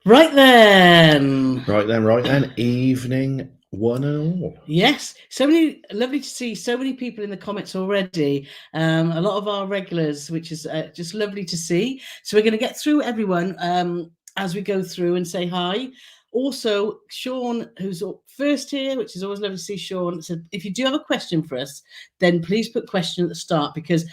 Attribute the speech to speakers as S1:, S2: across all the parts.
S1: Right then.
S2: Right then. Evening one and all.
S1: Yes, lovely to see so many people in the comments already. A lot of our regulars, which is just lovely to see. So we're going to get through everyone as we go through and say hi. Also, Sean, who's first here, which is always lovely to see Sean, said, if you do have a question for us, then please put question at the start, because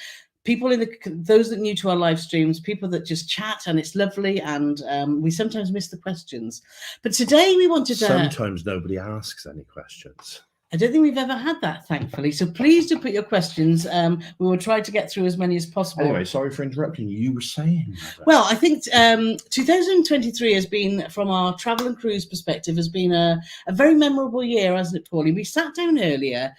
S1: people those that are new to our live streams, people that just chat, and it's lovely, and we sometimes miss the questions. But today we wanted to...
S2: Sometimes nobody asks any questions.
S1: I don't think we've ever had that, thankfully. So please do put your questions. We will try to get through as many as possible.
S2: Anyway, sorry for interrupting. You were saying.
S1: Well, I think 2023 has been, from our travel and cruise perspective, has been a very memorable year, hasn't it, Pauline? We sat down earlier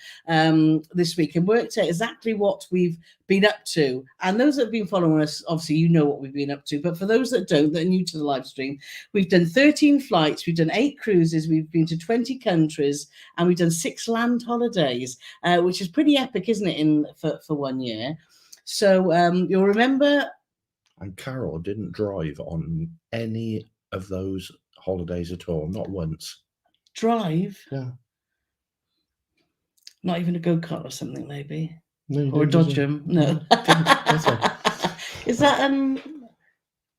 S1: this week and worked out exactly what we've been up to. And those that have been following us, obviously, you know what we've been up to. But for those that don't, that are new to the live stream, we've done 13 flights, we've done 8 cruises, we've been to 20 countries, and we've done 6 land holidays, which is pretty epic, isn't it, for 1 year? So you'll remember...
S2: And Carole didn't drive on any of those holidays at all, not once.
S1: Drive?
S2: Yeah.
S1: Not even a go-kart or something, maybe?
S2: No,
S1: or a Dodgem? No. Is that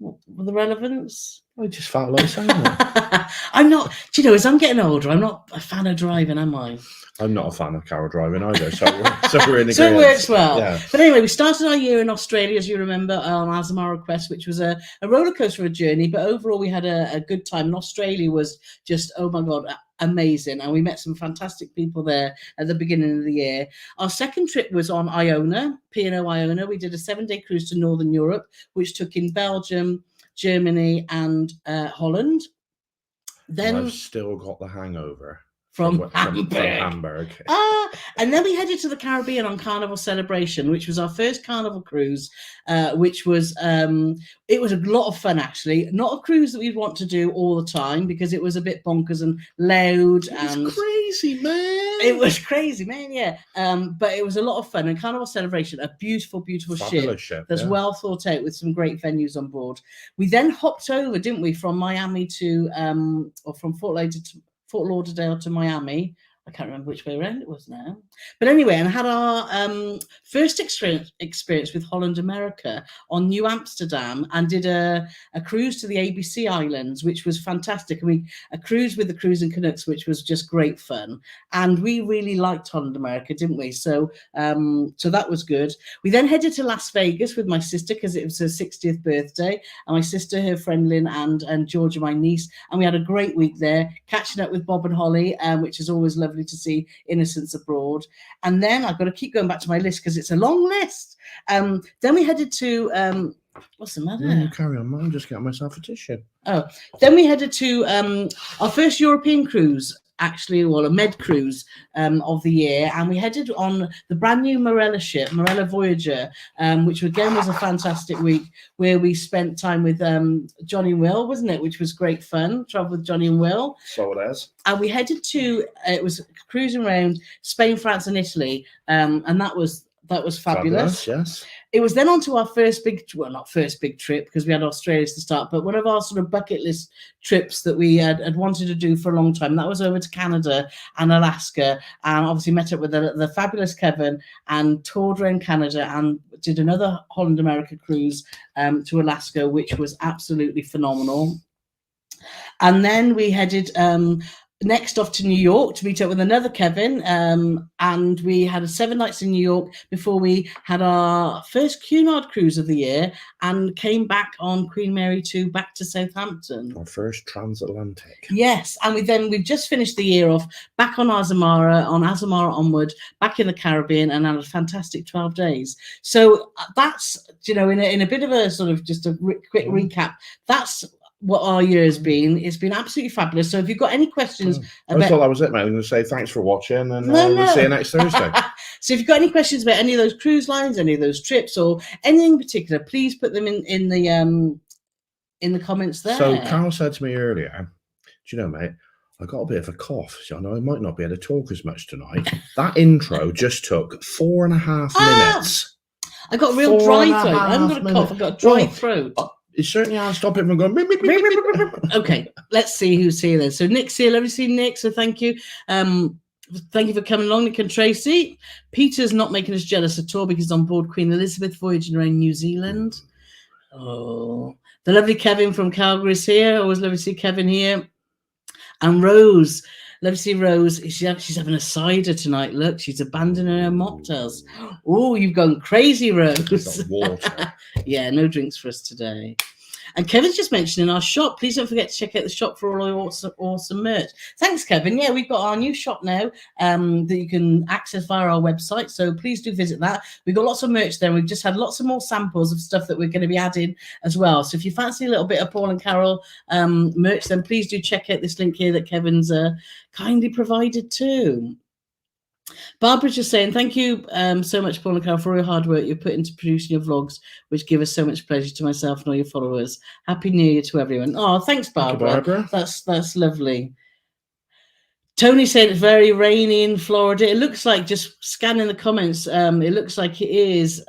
S1: the relevance?
S2: I just felt like saying that.
S1: I'm not, do you know, as I'm getting older, I'm not a fan of driving, am I?
S2: I'm not a fan of Carole driving either, so we're in agreement.
S1: So it works well.
S2: Yeah.
S1: But anyway, we started our year in Australia, as you remember, on Azamara Quest, which was a roller coaster of a journey, but overall we had a good time. And Australia was just, oh my God, amazing. And we met some fantastic people there at the beginning of the year. Our second trip was on Iona, P&O Iona. We did a 7-day cruise to Northern Europe, which took in Belgium, Germany, and Holland. Then
S2: I've still got the hangover
S1: from Hamburg. And then we headed to the Caribbean on Carnival Celebration, which was our first Carnival cruise, which was it was a lot of fun, actually. Not a cruise that we'd want to do all the time, because it was a bit bonkers and loud.
S2: It was crazy, man.
S1: It was crazy, man, yeah. But it was a lot of fun. And Carnival Celebration, a beautiful, beautiful ship that's well thought out with some great venues on board. We then hopped over, didn't we, from Miami to, or from Fort Lauderdale to Miami. I can't remember which way around it was now. But anyway, and had our first experience with Holland America on New Amsterdam, and did a cruise to the ABC Islands, which was fantastic. And a cruise with the Cruising Canucks, which was just great fun. And we really liked Holland America, didn't we? So so that was good. We then headed to Las Vegas with my sister, because it was her 60th birthday. And my sister, her friend Lynn, and Georgia, my niece. And we had a great week there, catching up with Bob and Holly, which is always lovely to see Innocents Abroad. And then I've got to keep going back to my list, because it's a long list. Then we headed to what's the matter?
S2: No, carry on, I'm just getting myself a tissue.
S1: Oh, then we headed to our first European cruise, actually, well, a med cruise of the year, and we headed on the brand new Marella ship, Marella Voyager, which again was a fantastic week, where we spent time with Johnny and Will, wasn't it? Which was great fun, travel with Johnny and Will.
S2: So it is.
S1: And we headed to, it was cruising around Spain, France, and Italy, and that was fabulous.
S2: Yes.
S1: It was then on to our first big, well, not first big trip, because we had Australia to start, but one of our sort of bucket list trips that we had wanted to do for a long time. That was over to Canada and Alaska, and obviously met up with the fabulous Kevin, and toured around Canada, and did another Holland America cruise to Alaska, which was absolutely phenomenal. And then we headed next off to New York to meet up with another Kevin, and we had 7 nights in New York before we had our first Cunard cruise of the year, and came back on Queen Mary 2 back to Southampton.
S2: Our first transatlantic. Yes,
S1: and we've just finished the year off back on Azamara onward, back in the Caribbean, and had a fantastic 12 days. So that's, you know, in a bit of a sort of just a quick recap, that's what our year has been. It's been absolutely fabulous. So if you've got any questions
S2: I thought that was it, mate. I'm going to say thanks for watching, and we'll see you next Thursday.
S1: So if you've got any questions about any of those cruise lines, any of those trips, or anything in particular, please put them in the comments there.
S2: So Carole said to me earlier, do you know, mate, I got a bit of a cough, so I know I might not be able to talk as much tonight. That intro just took 4.5 minutes.
S1: I got a real dry throat. I haven't got a cough, I've got a dry throat.
S2: It certainly has stopped it from going. Beep, beep, beep, beep, beep.
S1: Okay, let's see who's here then. So Nick's here. Lovely to see Nick. So thank you. Thank you for coming along, Nick and Tracy. Peter's not making us jealous at all because he's on board Queen Elizabeth voyaging around New Zealand. Oh, the lovely Kevin from Calgary is here. Always lovely to see Kevin here. And Rose, love to see Rose. She's having a cider tonight. Look, she's abandoning her mocktails. Oh, you've gone crazy, Rose.
S2: Water.
S1: Yeah, no drinks for us today. And Kevin's just mentioning our shop. Please don't forget to check out the shop for all our awesome merch. Thanks, Kevin. Yeah, we've got our new shop now that you can access via our website. So please do visit that. We've got lots of merch there. We've just had lots of more samples of stuff that we're going to be adding as well. So if you fancy a little bit of Paul and Carole merch, then please do check out this link here that Kevin's kindly provided too. Barbara's just saying, thank you so much, Paul and Carole, for all your hard work you put into producing your vlogs, which give us so much pleasure to myself and all your followers. Happy New Year to everyone. Oh, thanks, Barbara.
S2: Thank you, Barbara.
S1: That's lovely. Tony said it's very rainy in Florida. It looks like, just scanning the comments, it looks like it is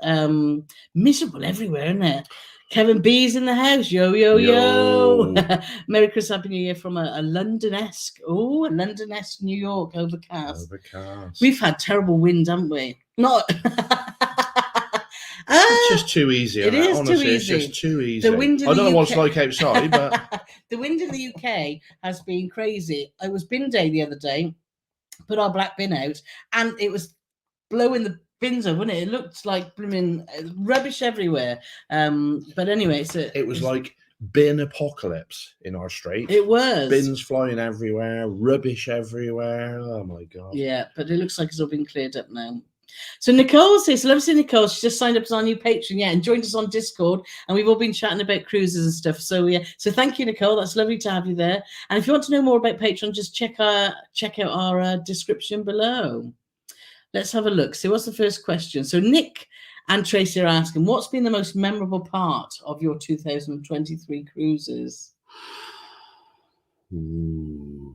S1: miserable everywhere, isn't it? Kevin B's in the house. Yo, yo, yo. Merry Christmas, Happy New Year from a London-esque, a London-esque New York overcast. We've had terrible wind, haven't we? Not.
S2: It's just too easy.
S1: It is
S2: honestly,
S1: too easy.
S2: It's just too easy.
S1: The wind in
S2: I don't
S1: the
S2: know what
S1: UK
S2: it's like outside, but
S1: the wind in the UK has been crazy. It was bin day the other day. Put our black bin out, and it was blowing the bins over, wasn't it? It looked like blooming rubbish everywhere. But anyway,
S2: it was like bin apocalypse in our street.
S1: It was
S2: bins flying everywhere, rubbish everywhere. Oh my god!
S1: Yeah, but it looks like it's all been cleared up now. So Nicole's here. So love to see Nicole. She just signed up as our new patron, and joined us on Discord, and we've all been chatting about cruises and stuff. So yeah, so thank you, Nicole. That's lovely to have you there. And if you want to know more about Patreon, just check out our description below. Let's have a look. So what's the first question? So Nick and Tracy are asking, what's been the most memorable part of your 2023 cruises?
S2: Ooh.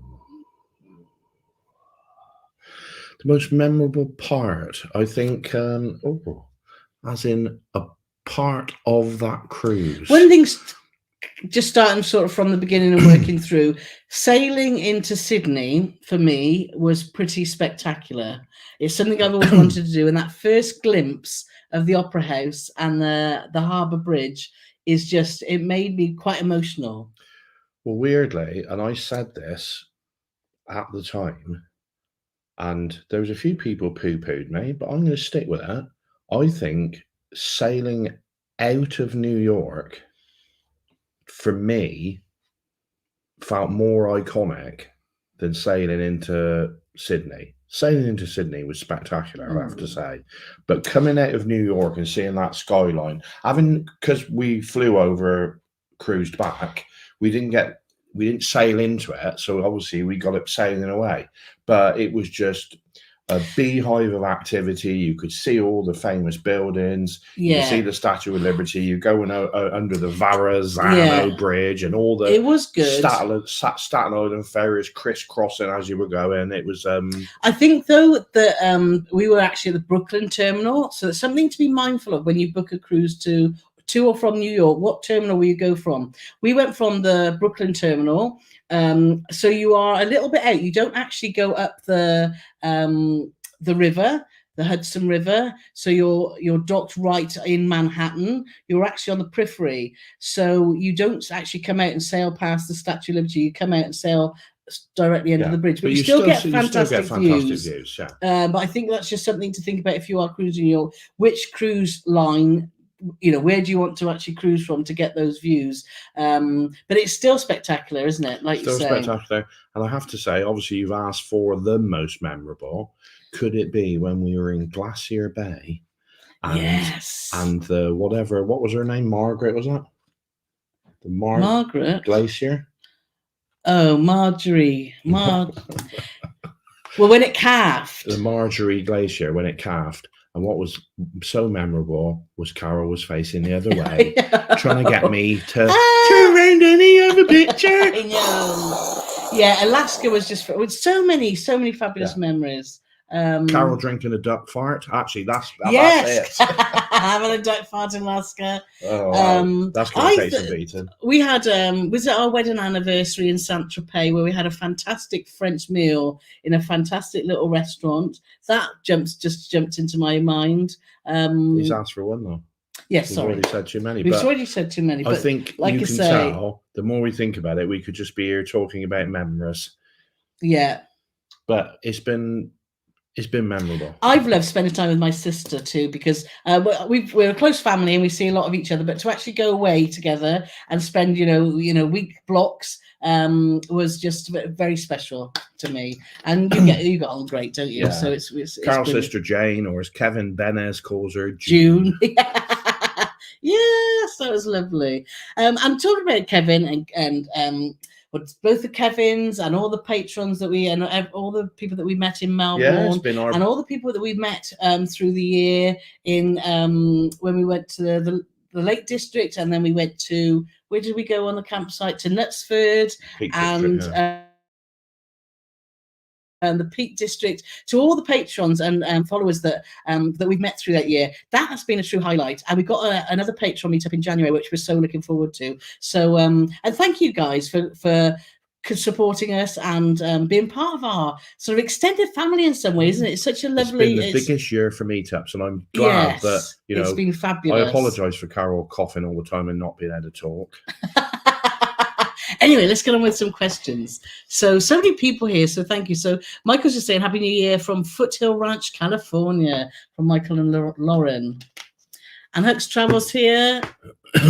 S2: The most memorable part, I think, as in a part of that cruise.
S1: One thing's just starting sort of from the beginning and working through, sailing into Sydney for me was pretty spectacular. It's something I've always wanted to do, and that first glimpse of the Opera House and the Harbour Bridge is just, it made me quite emotional.
S2: Well, weirdly, and I said this at the time, and there was a few people poo-pooed me, but I'm going to stick with it. I think sailing out of New York, for me, felt more iconic than sailing into Sydney. Sailing into Sydney was spectacular, I have to say. But coming out of New York and seeing that skyline, because we flew over, cruised back, we didn't sail into it, so obviously we got it sailing away. But it was just a beehive of activity. You could see all the famous buildings. You could see the Statue of Liberty. You go under the Verrazano Bridge and all the.
S1: It was good.
S2: Staten Island ferries crisscrossing as you were going. It was.
S1: I think though that we were actually at the Brooklyn terminal, so it's something to be mindful of when you book a cruise to or from New York. What terminal will you go from? We went from the Brooklyn terminal. So you are a little bit out. You don't actually go up the river, the Hudson River. So you're docked right in Manhattan. You're actually on the periphery. So you don't actually come out and sail past the Statue of Liberty. You come out and sail directly under the bridge, but you still get fantastic views. But I think that's just something to think about if you are cruising which cruise line, where do you want to actually cruise from to get those views? But it's still spectacular, isn't it? Like
S2: still spectacular. And I have to say, obviously, you've asked for the most memorable. Could it be when we were in Glacier Bay? And the whatever, what was her name? Margaret, was that?
S1: Margaret
S2: Glacier.
S1: Oh, Marjorie. Well, when it calved.
S2: The Marjorie Glacier, when it calved. And what was so memorable was Carole was facing the other way, trying to get me to turn around any other picture.
S1: I know. Yeah, Alaska was just with so many fabulous memories.
S2: Carole drinking a duck fart. Actually, that's
S1: yes,
S2: it.
S1: having a duck fart in Alaska.
S2: Oh, wow. That's going to take some beating.
S1: We had was it our wedding anniversary in Saint-Tropez, where we had a fantastic French meal in a fantastic little restaurant. That just jumped into my mind.
S2: He's asked for one though.
S1: Yes,
S2: We've
S1: sorry.
S2: already said too many.
S1: We've already said too many.
S2: I think like you can tell, the more we think about it, we could just be here talking about memories.
S1: Yeah.
S2: But it's been memorable.
S1: I've loved spending time with my sister too, because we're a close family and we see a lot of each other. But to actually go away together and spend, week blocks was just very special to me. And you got on great, don't you? Yeah. So it's
S2: Carol's sister Jane, or as Kevin Benes calls her,
S1: June. Yes, that was lovely. I'm talking about Kevin and both the Kevins and all the patrons that and all the people that we met in Melbourne, and all the people that we met through the year in when we went to the Lake District, and then we went to, where did we go on the campsite? To Knutsford and the Peak District, to all the patrons and followers that we've met through that year. That has been a true highlight. And we got another patron meetup in January, which we're so looking forward to. So, and thank you guys for supporting us and being part of our sort of extended family in some ways, isn't it? It's such a lovely...
S2: It's been the biggest year for meetups, and I'm glad that,
S1: it's been fabulous.
S2: I apologise for Carole coughing all the time and not being able to talk.
S1: Anyway, let's get on with some questions. So many people here, so thank you. So Michael's just saying Happy New Year from Foothill Ranch, California, from Michael and Lauren. And Hux Travels here.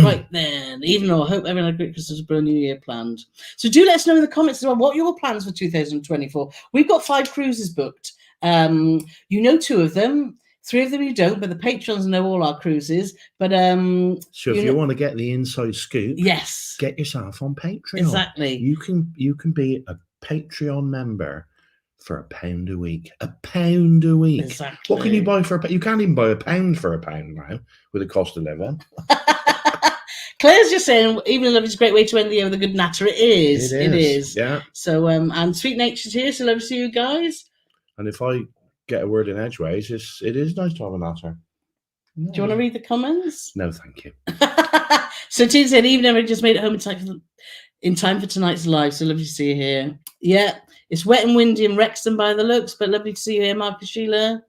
S1: Right then, even though I hope everyone had a great Christmas and New Year planned. So do let us know in the comments as well what your plans for 2024. We've got 5 cruises booked. You know 2 of them. 3 of them you don't, but the patrons know all our cruises. But
S2: so if you want to get the inside scoop,
S1: yes,
S2: get yourself on Patreon.
S1: Exactly.
S2: You can be a Patreon member for £1 a week. £1 a week.
S1: Exactly.
S2: What can you buy for you can't even buy £1 for £1 now with the cost of living.
S1: Claire's just saying, even though it's a great way to end the year with a good natter. It is.
S2: Yeah.
S1: So and Sweet Nature's here, so love to see you guys.
S2: And if I get a word in edgeways, it is nice to have a natter.
S1: Do you want to read the comments?
S2: No, thank you.
S1: So Tim said, even I just made it home in time for tonight's live. So lovely to see you here. Yeah, it's wet and windy in Wrexham by the looks, but lovely to see you here, Marcus Sheila.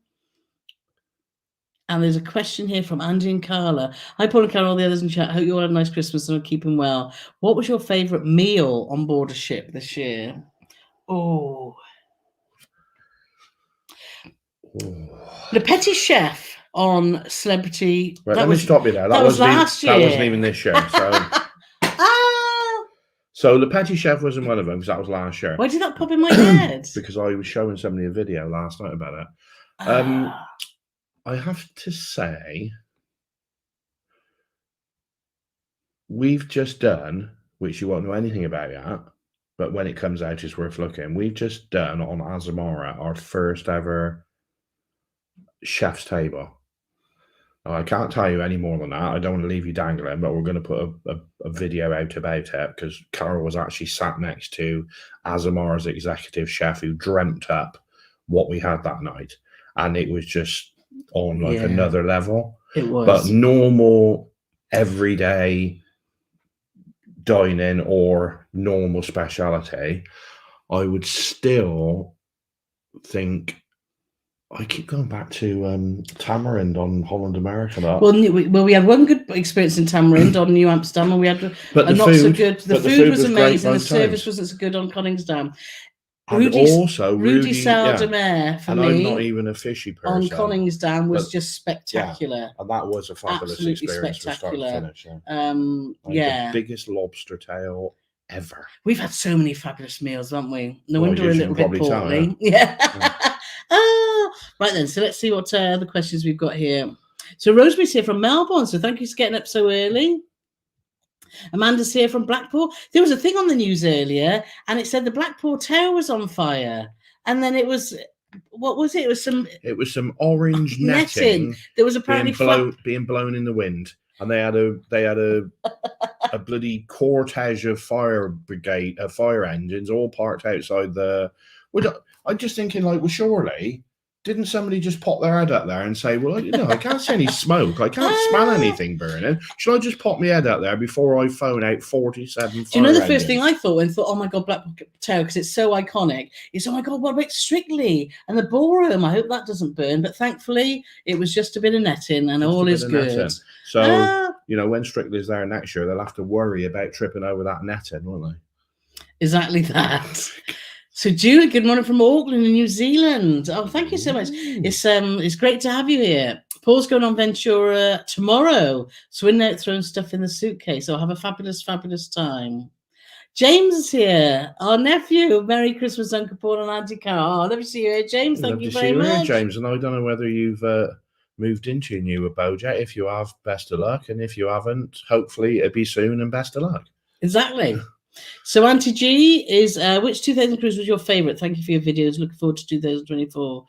S1: And there's a question here from Andy and Carla. Hi, Paul and Carol, all the others in chat. Hope you all had a nice Christmas and are keeping well. What was your favourite meal on board a ship this year? Oh. Le Petit Chef on Celebrity.
S2: Right, let me stop you there. That was last year. That wasn't even this year. So, so Le Petit Chef wasn't one of them because that was last year.
S1: Why did that pop in my head?
S2: Because I was showing somebody a video last night about it. I have to say, we've just done, which you won't know anything about yet, but when it comes out, it's worth looking. We've just done on Azamara our first ever chef's table. Now, I can't tell you any more than that. I don't want to leave you dangling, but we're going to put a video out about it because Carole was actually sat next to Azamara's executive chef who dreamt up what we had that night. And it was just on like another level.
S1: It was.
S2: But normal, everyday dining or normal speciality, I would still think... I keep going back to Tamarind on Holland America. Well,
S1: we had one good experience in Tamarind on New Amsterdam, and we had so good. The food was amazing. The service wasn't so good on Coningsdam.
S2: And also
S1: Rudy Saldemer for me.
S2: I'm not even a fishy person.
S1: On Coningsdam was just spectacular.
S2: Yeah, and that was a fabulous experience from start to finish. The biggest lobster tail ever.
S1: We've had so many fabulous meals, haven't we? No wonder we're a little bit poorly. Right then, so let's see what other questions we've got here. So Rosemary's here from Melbourne, so thank you for getting up so early. Amanda's here from Blackpool. There was a thing on the news earlier, and it said the Blackpool Tower was on fire, and then it was, what was it? It was some
S2: orange netting.
S1: There was apparently
S2: being blown in the wind, and they had a bloody cortege of fire engines all parked outside the. I'm just thinking, like, well, surely didn't somebody just pop their head up there and say, well, I can't see any smoke. I can't smell anything burning. Should I just pop my head up there before I phone out 47
S1: Do you know the first thing I thought when I thought, oh my God, Black Tower, because it's so iconic, is, oh my God, what about Strictly and the ballroom? I hope that doesn't burn. But thankfully, it was just a bit of netting and all is good.
S2: Netting. So, when Strictly's there next year, they'll have to worry about tripping over that netting, won't they?
S1: Exactly that. So, Julie, good morning from Auckland in New Zealand. Oh, thank you so much. It's great to have you here. Paul's going on Ventura tomorrow, so we're out throwing stuff in the suitcase. I'll have a fabulous, fabulous time. James is here, our nephew. Merry Christmas, Uncle Paul and Auntie Carole. Oh, love to see you here, James. Thank you very much.
S2: Here, James, and I don't know whether you've moved into your new abode yet. If you have, best of luck, and if you haven't, hopefully it'll be soon and best of luck.
S1: Exactly. So Auntie G is, which 2000 cruise was your favourite? Thank you for your videos. Looking forward to 2024.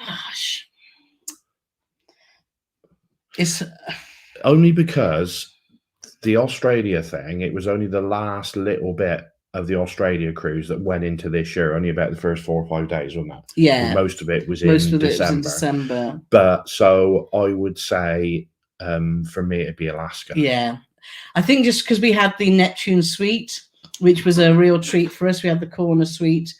S1: Gosh. It's
S2: only because the Australia thing, it was only the last little bit of the Australia cruise that went into this year, only about the first 4 or 5 days, wasn't it?
S1: Yeah.
S2: And most of it was in December. But so I would say for me, it'd be Alaska.
S1: Yeah. I think just because we had the Neptune suite, which was a real treat for us. We had the corner suite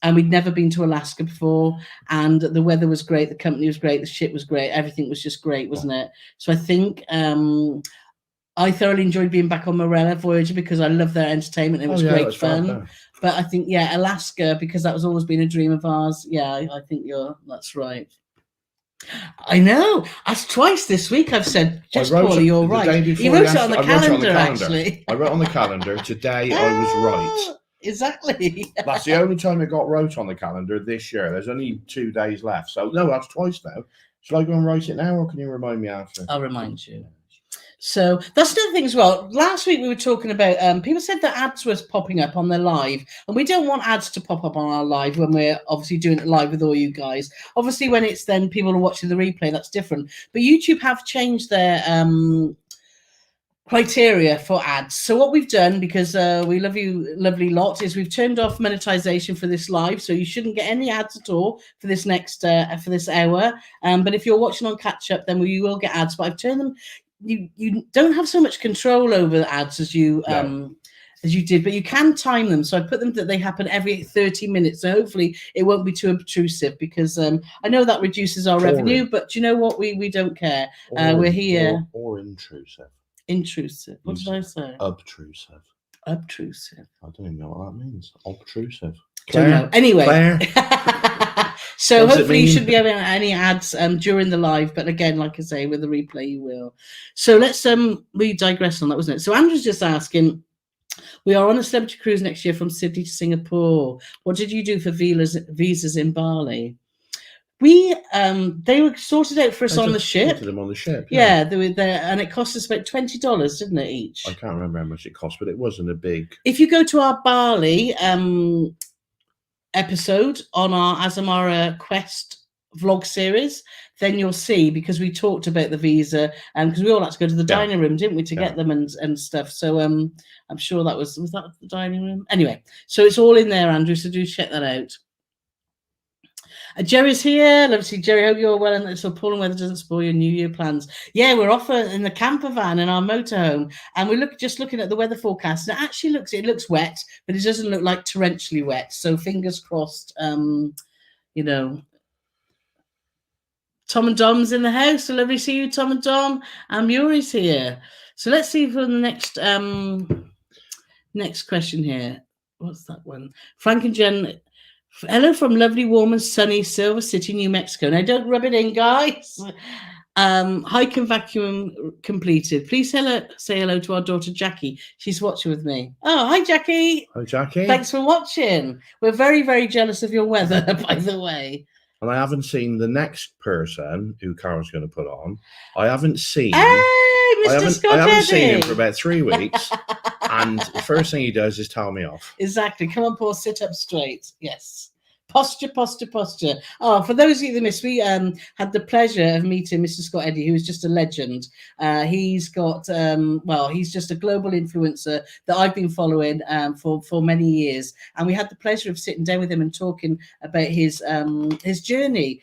S1: and we'd never been to Alaska before. And the weather was great. The company was great. The ship was great. Everything was just great, wasn't it? So I think I thoroughly enjoyed being back on Morella Voyager because I love their entertainment. It was great fun. But I think, Alaska, because that was always been a dream of ours. Yeah, I think that's right. I know. That's twice this week I've said, just Paulie, you're right. You wrote it on the calendar, actually.
S2: I wrote on the calendar, today I was right.
S1: Exactly.
S2: That's the only time it got wrote on the calendar this year. There's only 2 days left. So, no, that's twice now. Shall I go and write it now, or can you remind me after?
S1: I'll remind you. So that's another thing as well. Last week we were talking about people said that ads was popping up on their live, and we don't want ads to pop up on our live when we're obviously doing it live with all you guys. Obviously, when it's then people are watching the replay, that's different. But YouTube have changed their criteria for ads. So what we've done, because we love you, lovely lot, is we've turned off monetization for this live, so you shouldn't get any ads at all for this next for this hour. But if you're watching on catch up, then you will get ads. But I've turned them. You don't have so much control over the ads as you did, but you can time them. So I put them that they happen every 30 minutes. So hopefully it won't be too obtrusive, because I know that reduces our revenue, but do you know what? We don't care. We're here.
S2: Or intrusive.
S1: Intrusive. What did I say?
S2: Obtrusive.
S1: Obtrusive.
S2: I don't even know what that means. Obtrusive.
S1: Don't know. Anyway. So hopefully you shouldn't be having any ads during the live, but again, like I say, with the replay you will. So let's we digress on that, wasn't it? So Andrew's just asking, we are on a celebrity cruise next year from Sydney to Singapore. What did you do for visas in Bali? We they were sorted out for us on the ship.
S2: Sorted them on the ship.
S1: Yeah, they were there, and it cost us about $20, didn't it, each?
S2: I can't remember how much it cost, but it wasn't a big.
S1: If you go to our Bali episode on our Azamara Quest vlog series, then you'll see, because we talked about the visa, and because we all had to go to the dining room, didn't we, to get them and stuff. So I'm sure that was that the dining room? Anyway, so it's all in there, Andrew, so do check that out. Jerry's here. Love to see Jerry. Hope you're well and that appalling weather doesn't spoil your New Year plans. Yeah, we're off in the camper van in our motorhome, and we're just looking at the weather forecast, and it actually looks wet, but it doesn't look like torrentially wet. So fingers crossed. Tom and Dom's in the house. So lovely to see you, Tom and Dom. And Muri's here. So let's see for the next question here. What's that one? Frank and Jen. Hello from lovely, warm and sunny Silver City, New Mexico. Now, don't rub it in, guys. Hike and vacuum completed. Please say hello to our daughter, Jackie. She's watching with me. Oh, hi, Jackie.
S2: Hi, Jackie.
S1: Thanks for watching. We're very, very jealous of your weather, by the way.
S2: And I haven't seen the next person who Carol's going to put on. I haven't seen.
S1: Hey, Mr. Scott.
S2: I haven't seen him for about 3 weeks. And the first thing he does is tell me off.
S1: Exactly. Come on, Paul, sit up straight. Yes. Posture. Oh, for those of you that missed, we had the pleasure of meeting Mr. Scott Eddy, who is just a legend. He's got, he's just a global influencer that I've been following for many years. And we had the pleasure of sitting down with him and talking about his journey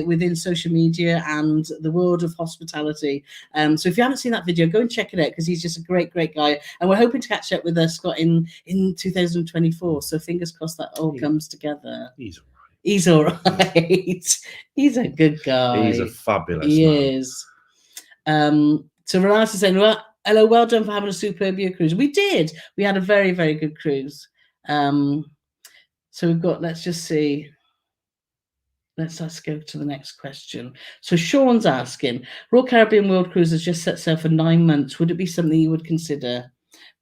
S1: within social media and the world of hospitality. So if you haven't seen that video, go and check it out, because he's just a great guy. And we're hoping to catch up with Scott in 2024. So fingers crossed that all comes together. He's all right. He's a good guy.
S2: He's a fabulous man.
S1: He is. So Renata saying, well, hello, well done for having a superb year cruise. We did. We had a very, very good cruise. So we've got, let's just see. Let's go to the next question. So Sean's asking, Royal Caribbean World Cruise has just set sail for 9 months. Would it be something you would consider?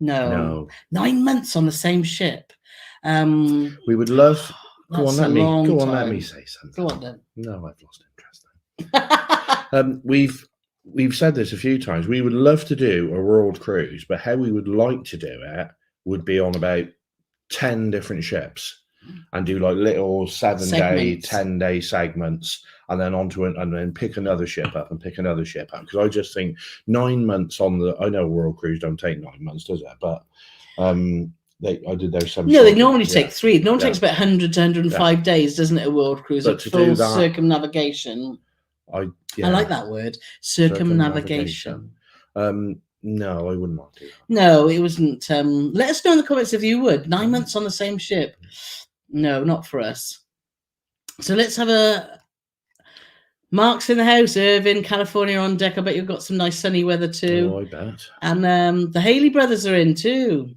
S1: No. 9 months on the same ship.
S2: We would love. Go on, let me say something.
S1: Go on then.
S2: No, I've lost interest. We've said this a few times. We would love to do a world cruise, but how we would like to do it would be on about 10 different ships and do like little 7-day, 10-day segments, and then onto it, and then pick another ship up and pick another ship up. Because I just think 9 months on the. I know world cruise don't take 9 months, does it? But I did those 7.
S1: No, they normally take 3. It normally takes about 100 to 105 days, doesn't it? A world cruise,
S2: but
S1: a full circumnavigation. I like that word, circumnavigation.
S2: No, I wouldn't want to.
S1: No, it wasn't. Let us know in the comments if you would. 9 months on the same ship. No, not for us. So let's have a. Mark's in the house. Irvin, California on deck. I bet you've got some nice sunny weather too.
S2: Oh, I bet.
S1: And the Haley brothers are in too.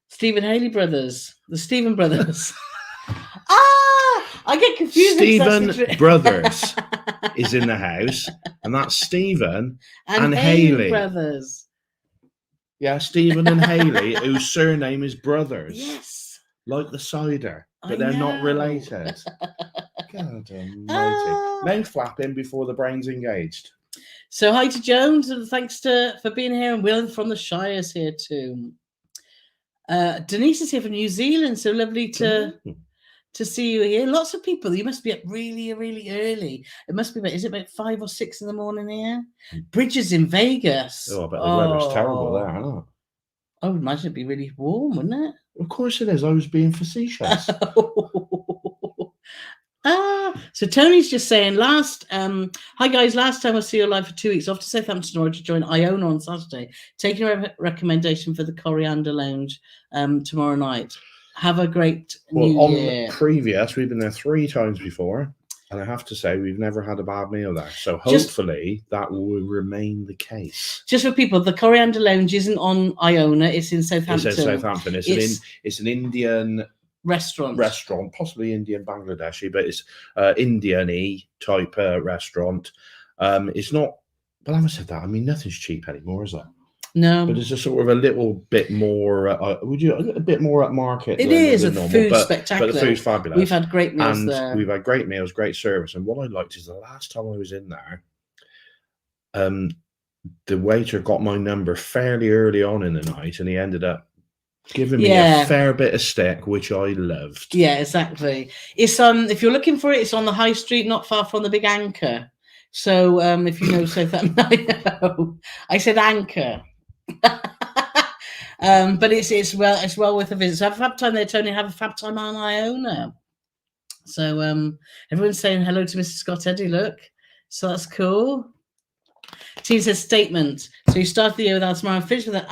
S1: Stephen Haley brothers. The Stephen brothers. I get confused.
S2: Stephen Brothers is in the house, and that's Stephen and Haley
S1: brothers.
S2: Yeah, Stephen and Haley, whose surname is Brothers.
S1: Yes,
S2: like the cider, but they're not related. God almighty! Mouth flapping before the brain's engaged.
S1: So hi to Jones, and thanks for being here, and Will from the Shire's here too. Denise is here from New Zealand. So lovely to see you here. Lots of people. You must be up really, really early. It must be about, is it about 5 or 6 in the morning here? Bridges in Vegas.
S2: Oh, I bet the weather's terrible there, isn't it?
S1: I would imagine it'd be really warm, wouldn't it?
S2: Of course it is. I was being facetious.
S1: So Tony's just saying, hi guys, last time I see you live for 2 weeks, off to Southampton tomorrow to join Iona on Saturday. Taking a recommendation for the Coriander Lounge tomorrow night. Have a great new year.
S2: Previous, we've been there 3 times before, and I have to say we've never had a bad meal there. So hopefully that will remain the case. Just for people, the Coriander Lounge isn't on Iona; it's in Southampton. It's in Southampton. It's an Indian restaurant, possibly Indian Bangladeshi, but it's Indian-y type restaurant. It's not. Well, having said that, I mean nothing's cheap anymore, is it? No, but it's a sort of a little bit more. A bit more at market? It is a food spectacular. But the food's fabulous. We've had great meals there. We've had great meals, great service, and what I liked is the last time I was in there, the waiter got my number fairly early on in the night, and he ended up giving me a fair bit of stick, which I loved. Yeah, exactly. It's if you're looking for it, it's on the high street, not far from the Big Anchor. So if you know Southampton, I said Anchor. But it's well worth a visit. So have a fab time there, Tony. Have a fab time on Iona. So everyone's saying hello to Mr. Scott Eddy. Look, so that's cool. Team says statement. So you started the year with Asmara and finished with it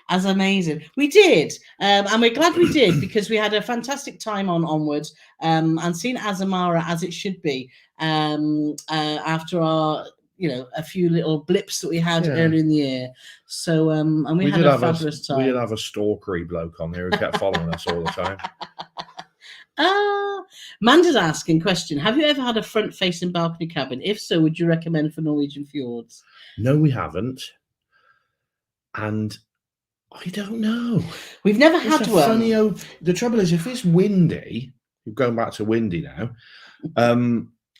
S2: as amazing. We did, and we're glad we did, because we had a fantastic time onwards, and seen Azamara as it should be. After our a few little blips that we had earlier in the year. So, and we had a fabulous time. We did have a stalkery bloke on there who kept following us all the time. Manda's asking question. Have you ever had a front-facing balcony cabin? If so, would you recommend for Norwegian fjords? No, we haven't. And I don't know. We've never had one. Funny, the trouble is, if it's windy, going back to windy now,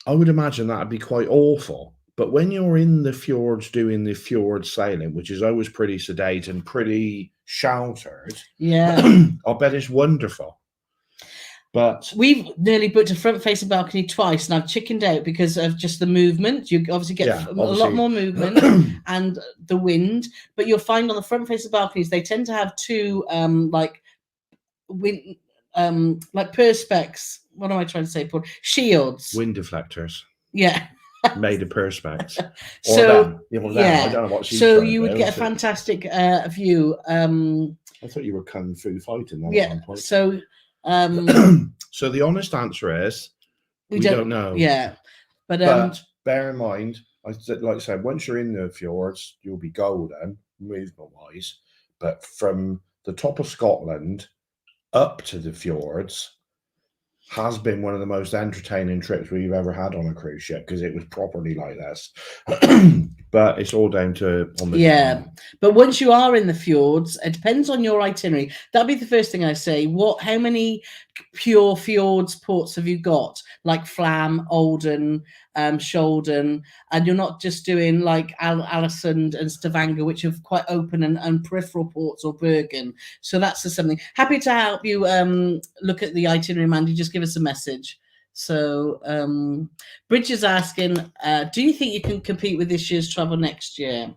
S2: I would imagine that would be quite awful. But when you're in the fjords doing the fjord sailing, which is always pretty sedate and pretty sheltered, I bet it's wonderful. But
S1: we've nearly booked a front-facing balcony twice, and I've chickened out because of just the movement. You obviously get a lot more movement and the wind, but you'll find on the front-facing balconies they tend to have two like perspex. What am I trying to say, Paul? Shields,
S2: wind deflectors.
S1: Yeah.
S2: Made of perspex.
S1: So
S2: I don't know what she's
S1: so you would get a fantastic view.
S2: I thought you were kung fu fighting.
S1: Yeah. So
S2: so the honest answer is we don't know.
S1: Yeah. But
S2: bear in mind, like I said, once you're in the fjords, you'll be golden movement wise. But from the top of Scotland up to the fjords has been one of the most entertaining trips we've ever had on a cruise ship, because it was properly like this. But it's all down to time.
S1: But once you are in the fjords, it depends on your itinerary. That'd be the first thing I say. How many pure fjords ports have you got? Like Flam, Olden, Shoulden, and you're not just doing like Alisund and Stavanger, which are quite open and peripheral ports, or Bergen. So that's something. Happy to help you look at the itinerary, Mandy. Just give us a message. So Bridge is asking, do you think you can compete with this year's travel next year?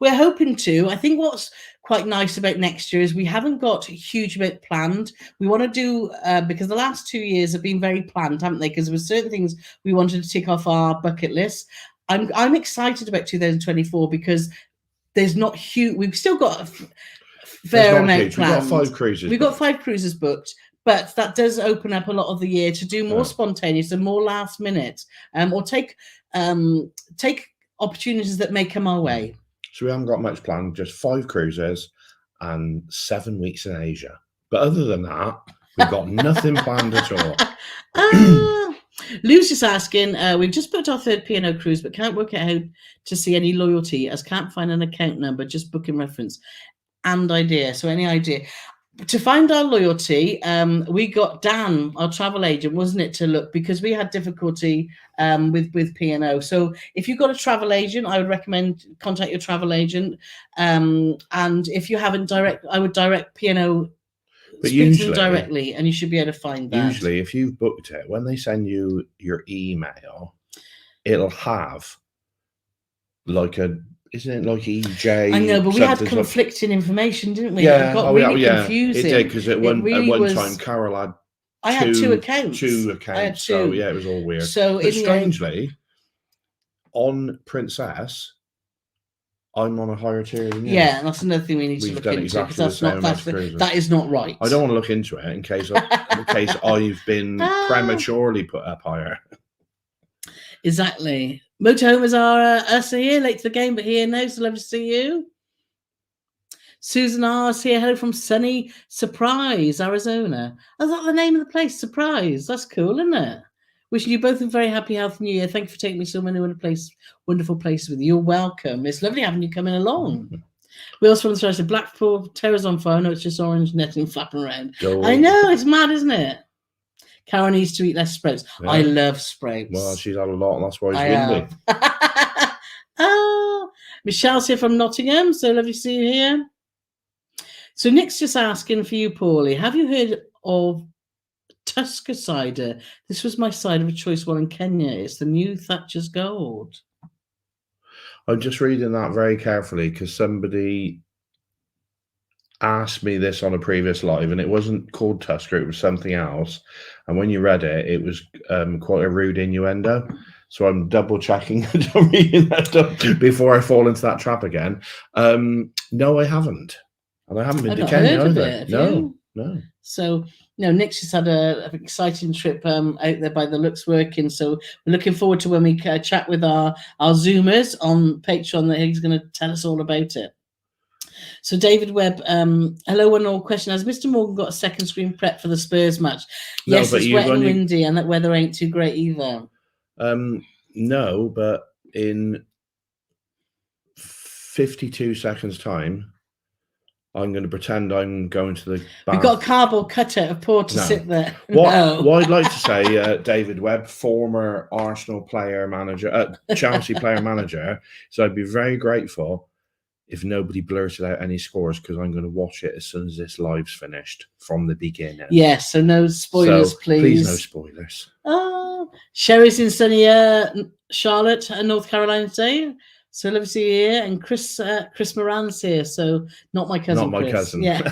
S1: We're hoping to. I think what's quite nice about next year is we haven't got a huge bit planned. We want to do, because the last 2 years have been very planned, haven't they? Because there were certain things we wanted to tick off our bucket list. I'm excited about 2024 because there's not huge. We've still got a fair amount planned.
S2: We've got 5 cruises.
S1: We've got 5 cruises booked. But that does open up a lot of the year to do more spontaneous and more last minute, or take opportunities that may come our way.
S2: So we haven't got much planned, just 5 cruises and 7 weeks in Asia. But other than that, we've got nothing planned at all.
S1: Lou's just asking, we've just booked our 3rd P&O cruise, but can't work out how to see any loyalty, as can't find an account number, just booking reference and idea. So any idea? To find our loyalty, we got Dan, our travel agent, wasn't it, to look, because we had difficulty with P&O. So if you've got a travel agent, I would recommend contact your travel agent. And if you haven't I would direct P&O,
S2: but
S1: speak to them directly, and you should be able to find that.
S2: Usually, if you've booked it, when they send you your email, it'll have like isn't it like EJ?
S1: I know, but we had conflicting information, didn't we?
S2: Yeah,
S1: it got really confusing.
S2: It did, because at one time Carole had
S1: I had 2 accounts.
S2: I had 2. So yeah, it was all weird.
S1: So
S2: but strangely, on Princess, I'm on a higher tier than you.
S1: Yeah, that's another thing we need to look into.
S2: Exactly
S1: that is not right.
S2: I don't want to look into it in case I've been prematurely put up higher.
S1: Exactly. Motorhomes are us here, late to the game, but here now. So lovely to see you. Susan R's here. Hello from sunny Surprise, Arizona. Is that the name of the place? Surprise. That's cool, isn't it? Wishing you both a very happy, healthy new year. Thank you for taking me so many wonderful places with you. You're welcome. It's lovely having you coming along. We also want to say Blackpool Terrace on fire. No, it's just orange netting flapping around.
S2: Oh.
S1: I know, it's mad, isn't it? Carole needs to eat less sprouts. Yeah. I love sprouts.
S2: Well, she's had a lot, and that's why she's windy.
S1: Oh, Michelle's here from Nottingham. So lovely to see you here. So Nick's just asking for you, Paulie. Have you heard of Tusker cider? This was my cider of choice while in Kenya. It's the new Thatcher's Gold.
S2: I'm just reading that very carefully because somebody asked me this on a previous live, and it wasn't called Tusker, it was something else. And when you read it, it was quite a rude innuendo. So I'm double checking reading that before I fall into that trap again. No, I haven't. And I haven't been to Kenya either. No.
S1: So, Nick's just had an exciting trip out there by the looks working. So we're looking forward to when we chat with our Zoomers on Patreon, that he's going to tell us all about it. So David Webb, hello and all question. Has Mr. Morgan got a second screen prep for the Spurs match?
S2: No,
S1: yes, it's wet and windy, and that weather ain't too great either.
S2: No, but in 52 seconds time, I'm going to pretend I'm going to the bath.
S1: We've got a cardboard cutout of Paul to sit there.
S2: What I'd like to say, David Webb, former Arsenal player manager, Chelsea player manager, so I'd be very grateful if nobody blurted out any scores, because I'm going to watch it as soon as this live's finished from the beginning.
S1: Yes, so no spoilers, please.
S2: Please, no spoilers.
S1: Oh, Sherry's in sunny Charlotte, North Carolina today. So lovely to see you here. And Chris Moran's here. So not my cousin.
S2: Not my
S1: Chris.
S2: cousin.
S1: Yeah.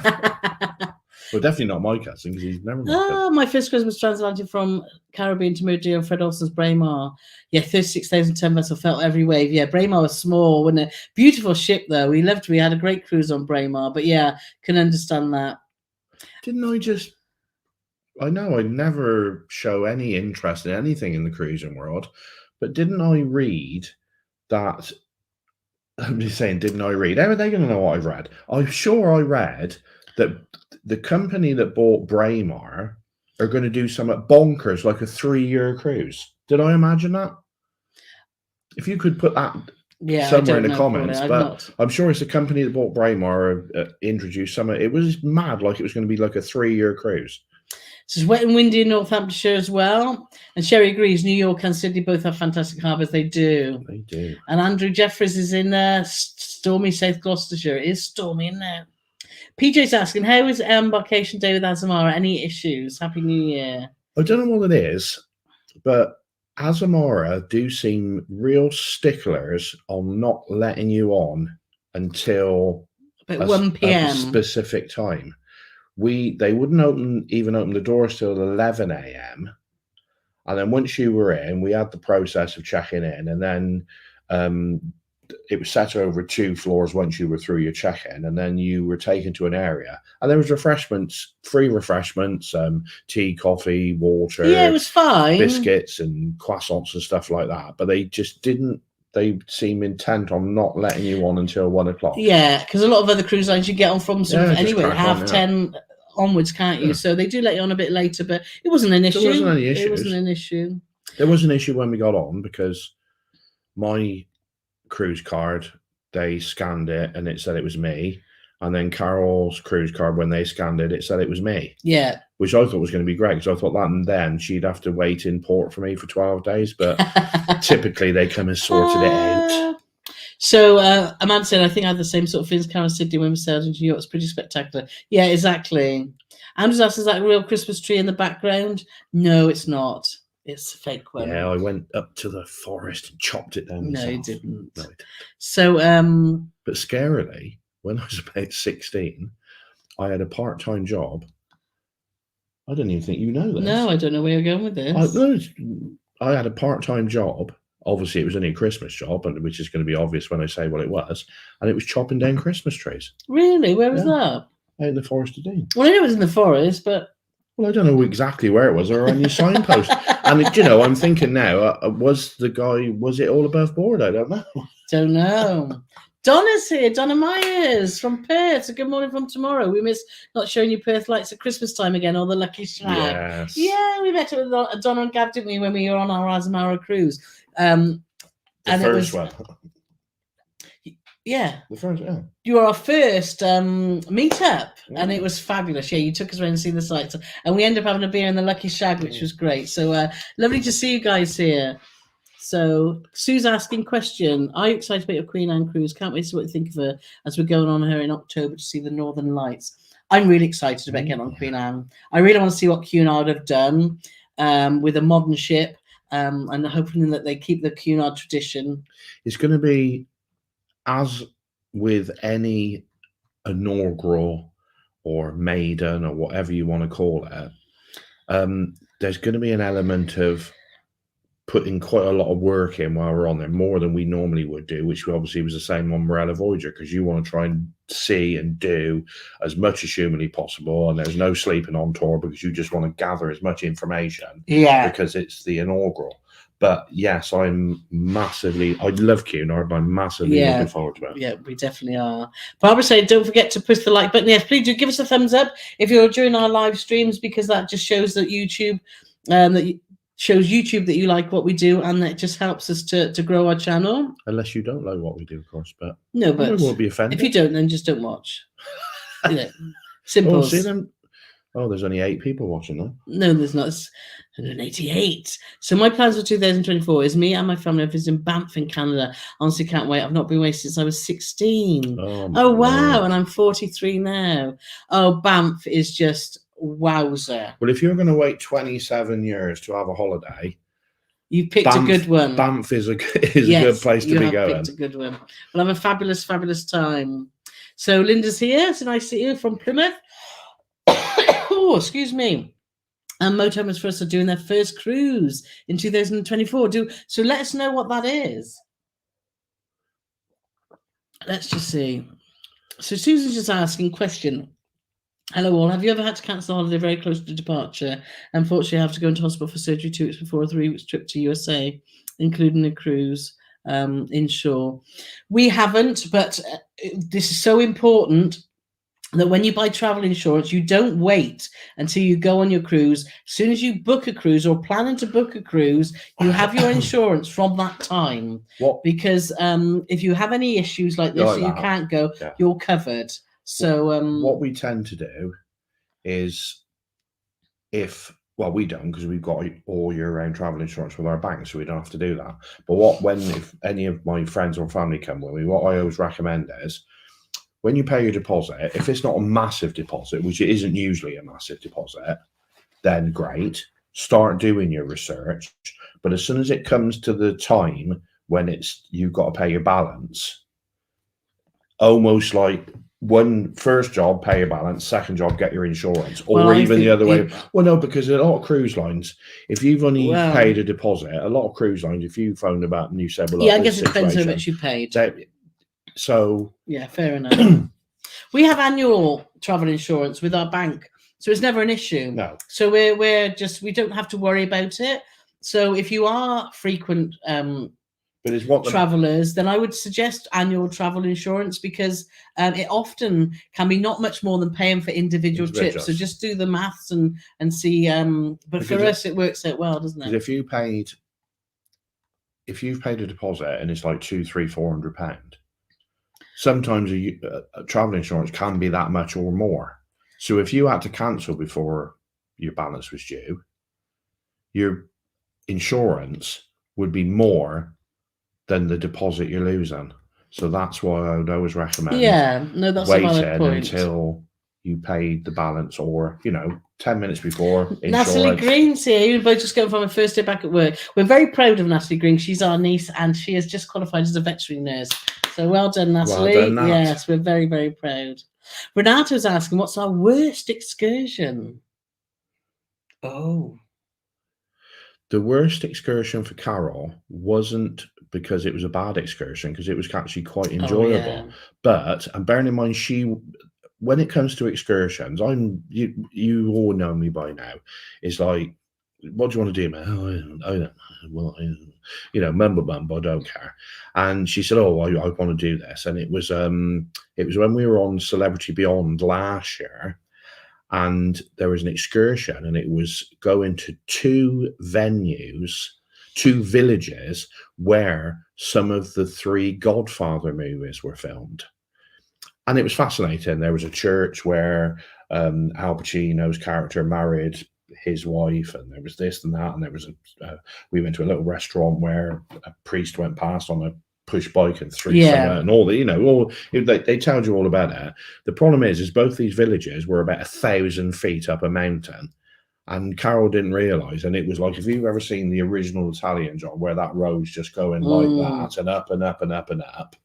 S2: Well, definitely not my cousin, because he's never my cousin.
S1: My first Christmas transatlantic from Caribbean to Meridian, Fred Olsen's Braemar. Yeah, 36,000 ton vessel, felt every wave. Yeah, Braemar was small, wasn't it? Beautiful ship, though. We had a great cruise on Braemar. But yeah, can understand that.
S2: I know I never show any interest in anything in the cruising world, but didn't I read that? I'm just saying, didn't I read? How are they going to know what I've read? I'm sure I read that the company that bought Braemar are going to do something bonkers, like a 3-year cruise. Did I imagine that? If you could put that somewhere in the comments, but I'm sure it's the company that bought Braemar introduced something. It was mad, like it was going to be like a 3-year cruise.
S1: So it's wet and windy in Northamptonshire as well. And Sherry agrees, New York and Sydney both have fantastic harbours. They do.
S2: They do.
S1: And Andrew Jeffries is in stormy South Gloucestershire. It is stormy, isn't it? PJ's asking, how is embarkation day with Azamara? Any issues? Happy New Year.
S2: I don't know what it is, but Azamara do seem real sticklers on not letting you on until
S1: about 1 p.m.
S2: a specific time. They wouldn't even open the doors till 11 a.m. And then once you were in, we had the process of checking in, and then it was set over 2 floors once you were through your check-in, and then you were taken to an area, and there was free refreshments, tea, coffee, water.
S1: Yeah, it was fine.
S2: Biscuits and croissants and stuff like that. But they just didn't. They seem intent on not letting you on until 1 o'clock.
S1: Yeah, because a lot of other cruise lines you get on from anyway, 10 onwards, can't you? Yeah. So they do let you on a bit later, but it wasn't an issue.
S2: There wasn't any issues.
S1: It wasn't an issue.
S2: There was an issue when we got on, because my cruise card, they scanned it and it said it was me. And then Carole's cruise card, when they scanned it, it said it was me.
S1: Yeah.
S2: Which I thought was going to be great, because I thought that, and then she'd have to wait in port for me for 12 days. But typically they come and sorted it out.
S1: So Amanda said, I think I had the same sort of things Carole Sydney when we sailed into New York. It's pretty spectacular. Yeah, exactly. Andrew's asked, is that a real Christmas tree in the background? No, it's not. It's a fake one.
S2: Yeah, I went up to the forest and chopped it down myself.
S1: No, you didn't.
S2: No, I didn't.
S1: So,
S2: but scarily, when I was about 16, I had a part-time job. I don't even think you know this.
S1: No, I don't know where you're going with this.
S2: I had a part-time job. Obviously, it was only a Christmas job, which is going to be obvious when I say what it was. And it was chopping down Christmas trees.
S1: Really? Where was that? Out
S2: in the Forest of Dean.
S1: Well, I know it was in the forest, but...
S2: Well, I don't know exactly where it was, or on your signpost. And, I'm thinking now, was it all above board? I don't know.
S1: Don't know. Donna's here, Donna Myers from Perth. So good morning from tomorrow. We miss not showing you Perth lights at Christmas time again, or the Lucky Shag.
S2: Yes.
S1: Yeah, we met with Donna and Gav, didn't we, when we were on our Azamara cruise?
S2: The first one.
S1: Yeah.
S2: The first, yeah.
S1: You were our first meetup, and it was fabulous. Yeah, you took us around and see the sights, and we ended up having a beer in the Lucky Shag, which was great. So lovely to see you guys here. So Sue's asking question. Are you excited about your Queen Anne cruise? Can't wait to see what you think of her as we're going on her in October to see the Northern Lights. I'm really excited about getting on Queen Anne. I really want to see what Cunard have done with a modern ship, and hoping that they keep the Cunard tradition.
S2: It's going to be, as with any inaugural or maiden or whatever you want to call it, there's going to be an element of putting quite a lot of work in while we're on there, more than we normally would do, which obviously was the same on Morella Voyager, because you want to try and see and do as much as humanly possible, and there's no sleeping on tour because you just want to gather as much information.
S1: Yeah,
S2: because it's the inaugural. But yes, I love Cunard, and I'm massively looking forward to it.
S1: Yeah, we definitely are. Barbara said, don't forget to push the like button. Yes, please do give us a thumbs up if you're during our live streams, because that just shows that YouTube, shows YouTube that you like what we do, and that just helps us to grow our channel.
S2: Unless you don't like what we do, of course. But
S1: no, but
S2: I won't be offended.
S1: If you don't, then just don't watch. Simple.
S2: See them. Oh, there's only 8 people watching them.
S1: No, there's not. It's 188. So my plans for 2024 is me and my family are visiting Banff in Canada. Honestly, can't wait. I've not been away since I was 16. Oh wow.
S2: Lord.
S1: And I'm 43 now. Oh, Banff is just wowzer.
S2: Well, if you're going to wait 27 years to have a holiday,
S1: you've picked a good one.
S2: Banff is a good place to be going.
S1: Picked a good one. We'll have a fabulous, fabulous time. So Linda's here. It's nice to see you from Plymouth. Oh, excuse me. And Motorhomes for us are doing their first cruise in 2024. So let us know what that is. Let's just see. So Susan's just asking question. Hello all. Have you ever had to cancel a holiday very close to departure? Unfortunately, I have to go into hospital for surgery 2 weeks before a 3-week trip to USA, including a cruise inshore. We haven't, but this is so important that when you buy travel insurance, you don't wait until you go on your cruise. As soon as you book a cruise or planning to book a cruise, you have your insurance from that time.
S2: What?
S1: Because if you have any issues like this, you can't go, you're covered. So
S2: what we tend to do is we don't, because we've got all year-round travel insurance with our bank, so we don't have to do that. But if any of my friends or family come with me, what I always recommend is, when you pay your deposit, if it's not a massive deposit, which it isn't usually a massive deposit, then great, start doing your research. But as soon as it comes to the time when you've got to pay your balance, almost like first job, pay your balance, second job, get your insurance, or even the other way. Well, no, because a lot of cruise lines, if you've only paid a deposit, a lot of cruise lines, if you phoned about and you said, well,
S1: I guess it depends how much you paid.
S2: So
S1: yeah, fair enough. We have annual travel insurance with our bank, so it's never an issue.
S2: No.
S1: So we don't have to worry about it. So if you are frequent travelers, then I would suggest annual travel insurance, because it often can be not much more than paying for individual trips. So just do the maths and see. But for us, it works out well, doesn't it?
S2: If you've paid a deposit and it's like £200, £300, £400, sometimes a travel insurance can be that much or more. So if you had to cancel before your balance was due, your insurance would be more than the deposit you're losing. So that's why I would always recommend
S1: that's a valid point.
S2: until you paid the balance, or 10 minutes before insurance.
S1: Natalie Green's here. You're both just going for my first day back at work. We're very proud of Natalie Green. She's our niece, and she has just qualified as a veterinary nurse. So well done, Natalie.
S2: Well done, Nat.
S1: Yes, we're very, very proud. Renato's asking, what's our worst excursion? Oh.
S2: The worst excursion for Carole wasn't because it was a bad excursion, because it was actually quite enjoyable. But, and bearing in mind, when it comes to excursions, you all know me by now. It's like, what do you want to do, man? I don't know. Mumble, I don't care. And she said, oh, I want to do this. And it was when we were on Celebrity Beyond last year, and there was an excursion, and it was going to 2 villages where some of the 3 Godfather movies were filmed. And it was fascinating. There was a church where Al Pacino's character married his wife, and there was this and that, and there was we went to a little restaurant where a priest went past on a push bike and threw somewhere, and all the they told you all about it. The problem is both these villages were about 1,000 feet up a mountain, and Carole didn't realise. And it was like, if you've ever seen the original Italian job, where that road's just going like that and up and up and up and up,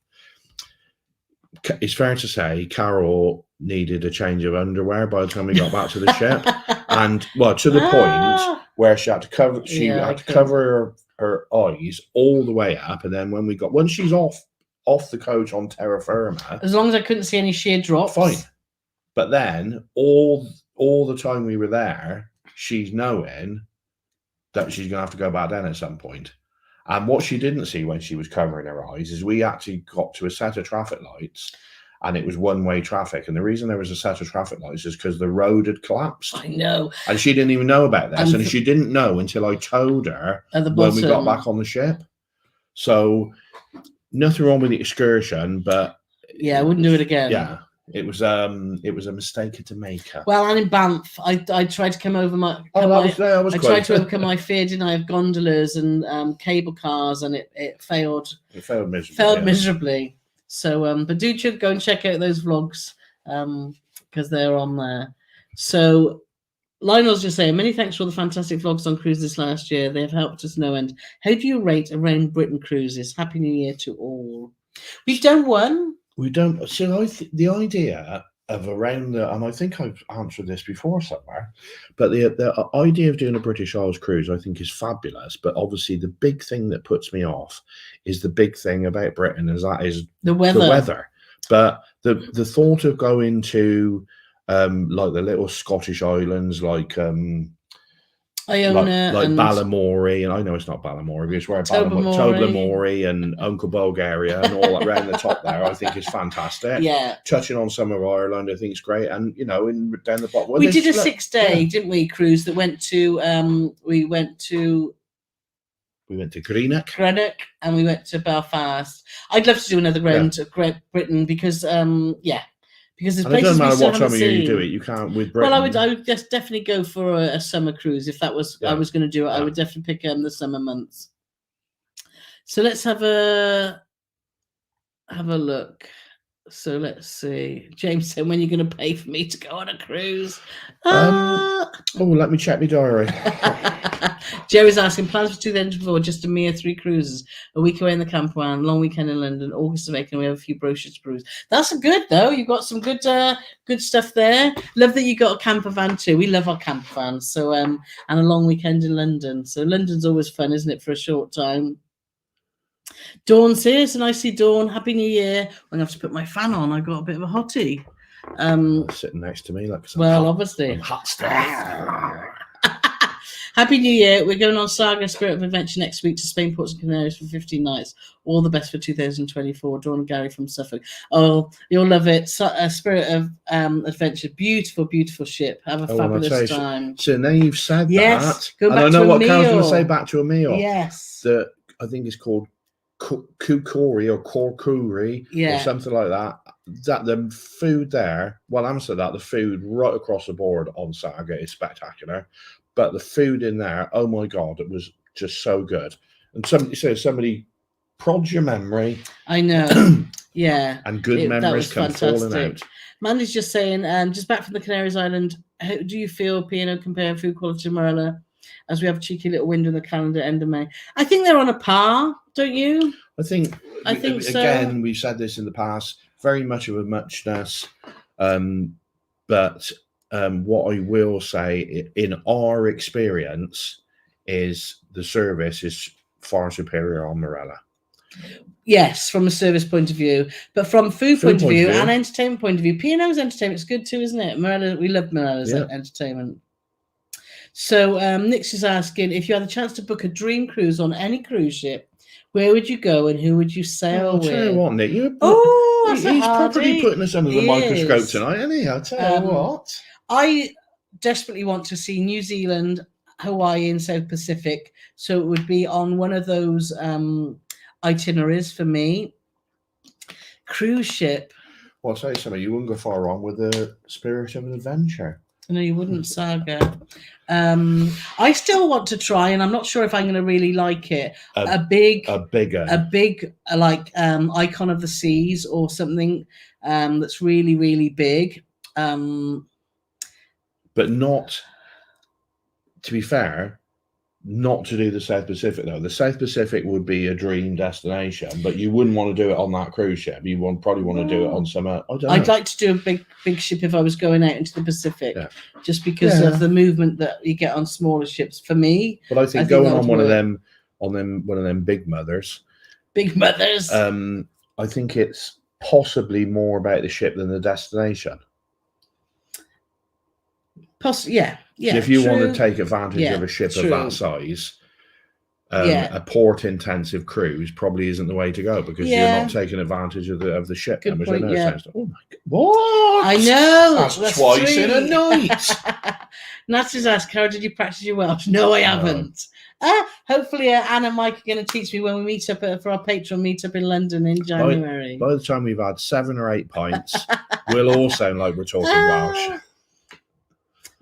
S2: it's fair to say Carole needed a change of underwear by the time we got back to the ship. And to the point where she had to cover her eyes all the way up. And then once she's off the coach on terra firma,
S1: as long as I couldn't see any sheer drops,
S2: fine. But then all the time we were there, she's knowing that she's gonna have to go back down at some point. And what she didn't see when she was covering her eyes is we actually got to a set of traffic lights, and it was one-way traffic. And the reason there was a set of traffic lights is because the road had collapsed.
S1: I know.
S2: And she didn't even know about this. And she didn't know until I told her when we got back on the ship. So nothing wrong with the excursion, but
S1: I wouldn't do it again.
S2: Yeah. It was a mistake to make her.
S1: Well, and in Banff, I tried to come over my.
S2: I
S1: tried to overcome my fear, didn't I, of gondolas and cable cars, and it failed.
S2: It failed miserably.
S1: Miserably. So, but do go and check out those vlogs because they're on there. So, Lionel's just saying, many thanks for all the fantastic vlogs on cruises last year. They have helped us no end. How do you rate around Britain cruises? Happy New Year to all. We've done one.
S2: We don't. So the idea of around the, and I think I've answered this before somewhere, but the idea of doing a British Isles cruise, I think, is fabulous. But obviously, the big thing that puts me off is the big thing about Britain, is the weather. But the thought of going to like the little Scottish islands, like
S1: Iona,
S2: like Balamory, and I know it's not Balamory, but it's where Tobermory and Uncle Bulgaria and all around the top there, I think is fantastic.
S1: Yeah.
S2: Touching on some of Ireland, I think it's great. And, you know, down the bottom.
S1: We did a 6-day, didn't we, cruise that went to, we went to
S2: Greenock,
S1: and we went to Belfast. I'd love to do another round of Great Britain because, because there's places
S2: it doesn't matter what time of year
S1: seen.
S2: you do it, you can't with Britain.
S1: Well, I would just definitely go for a summer cruise if that was I was going to do it. I would definitely pick the summer months. So let's have a look. So let's see. James said, when are you going to pay for me to go on a cruise?
S2: Let me check my diary.
S1: Jerry's asking, plans for 2024, just a mere 3 cruises, a week away in the camper van, long weekend in London, August to Macon. We have a few brochures to peruse. That's good though. You've got some good stuff there. Love that you got a camper van too. We love our camper vans. So and a long weekend in London. So London's always fun, isn't it, for a short time? Dawn's here, so nice to see Dawn. Happy New Year. I'm gonna have to put my fan on. I got a bit of a hottie.
S2: Sitting next to me, like
S1: obviously
S2: hot stuff.
S1: Happy New Year. We're going on Saga Spirit of Adventure next week to Spain, Ports and Canaries for 15 nights. All the best for 2024. Dawn and Gary from Suffolk. Oh, you'll love it. Spirit of Adventure. Beautiful, beautiful ship. Have a fabulous time.
S2: So now you've said that.
S1: Go back
S2: and I know
S1: to
S2: what
S1: a
S2: Carol's
S1: meal.
S2: going to say back to a meal.
S1: Yes.
S2: That I think it's called Kukuri or Korkuri or something like that. That the food there, well, I'm saying that the food right across the board on Saga is spectacular. But the food in there, oh my God, it was just so good. And somebody prods your memory.
S1: I know. Yeah.
S2: And good memories come falling out.
S1: Mandy's just saying, just back from the Canaries Island, how do you feel P&O compare food quality to Morella, as we have a cheeky little window in the calendar end of May? I think they're on a par, don't you?
S2: I think so. Again, we've said this in the past, very much of a muchness. But what I will say, in our experience, is the service is far superior on Morella.
S1: Yes, from a service point of view, but from food point of view and entertainment point of view, P&O's entertainment is good too, isn't it? Morella, we love Morella's entertainment. So Nick's just asking, if you had the chance to book a dream cruise on any cruise ship, where would you go and who would you sail with?
S2: I'll tell you what, Nick, he's probably putting us under the microscope tonight, isn't he? I'll tell you what.
S1: I desperately want to see New Zealand, Hawaii, and South Pacific. So it would be on one of those itineraries for me. Cruise ship.
S2: Well, I'll tell you something, you wouldn't go far wrong with the Spirit of Adventure.
S1: No, you wouldn't, Saga. I still want to try, and I'm not sure if I'm going to really like it. A big like Icon of the Seas or something that's really, really big.
S2: But not, to be fair, not to do the South Pacific though. The South Pacific would be a dream destination, but you wouldn't want to do it on that cruise ship. You probably want to do it on some. I don't know.
S1: I'd like to do a big ship if I was going out into the Pacific, just because of the movement that you get on smaller ships. For me,
S2: but I think going on one of them big mothers. I think it's possibly more about the ship than the destination.
S1: Yeah.
S2: If you want to take advantage of a ship of that size, a port-intensive cruise probably isn't the way to go, because you're not taking advantage of the ship.
S1: Good point,
S2: Oh my God! What?
S1: I know.
S2: That's twice in a night.
S1: Nata's asked, Carole, did you practice your Welsh? No, I haven't. Hopefully, Anna and Mike are going to teach me when we meet up for our Patreon meetup in London in January.
S2: By the time we've had 7 or 8 pints, We'll all sound like we're talking Welsh.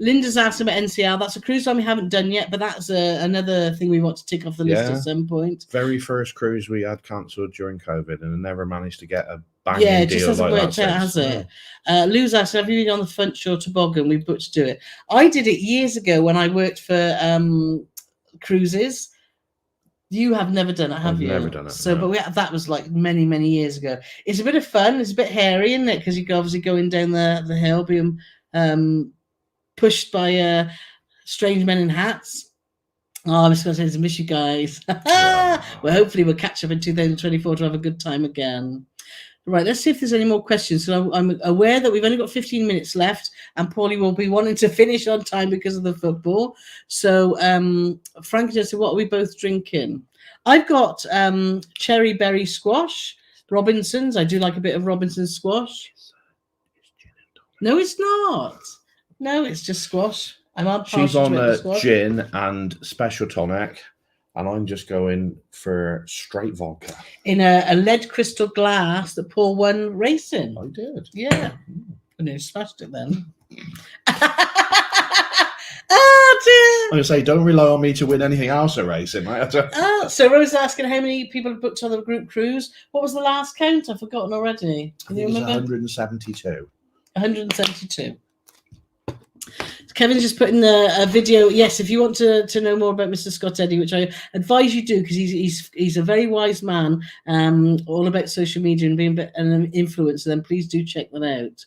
S1: Linda's asked about NCL. That's a cruise line we haven't done yet, but that's another thing we want to tick off the list at some point.
S2: Very first cruise we had cancelled during COVID, and never managed to get a banging deal.
S1: Yeah, it just hasn't worked out, has it? Lou's asked, have you been on the front shore toboggan? We've booked to do it. I did it years ago when I worked for cruises. You have never done it, have you?
S2: I've never done it.
S1: So, no. But that was like many, many years ago. It's a bit of fun. It's a bit hairy, isn't it? Because you go obviously going down the hill, being pushed by strange men in hats. Oh, I'm just going to say, miss you guys. Well, hopefully we'll catch up in 2024 to have a good time again. Right, let's see if there's any more questions. So I'm aware that we've only got 15 minutes left, and Paulie will be wanting to finish on time because of the football. So Frankie just said, what are we both drinking? I've got cherry berry squash, Robinson's. I do like a bit of Robinson's squash. No, it's not. No, it's just squash.
S2: She's on gin and special tonic, and I'm just going for straight vodka. In
S1: a lead crystal glass that Paul won racing.
S2: I did.
S1: Yeah. And he smashed it then.
S2: I'm going to say, don't rely on me to win anything else at racing. Right?
S1: So Rose asking how many people have booked on the group cruise. What was the last count? I've forgotten already.
S2: I think it was 172.
S1: 172. Kevin's just put in a video. Yes, if you want to know more about Mr. Scott Eddy, which I advise you do, because he's a very wise man, all about social media and being an influencer, then please do check that out.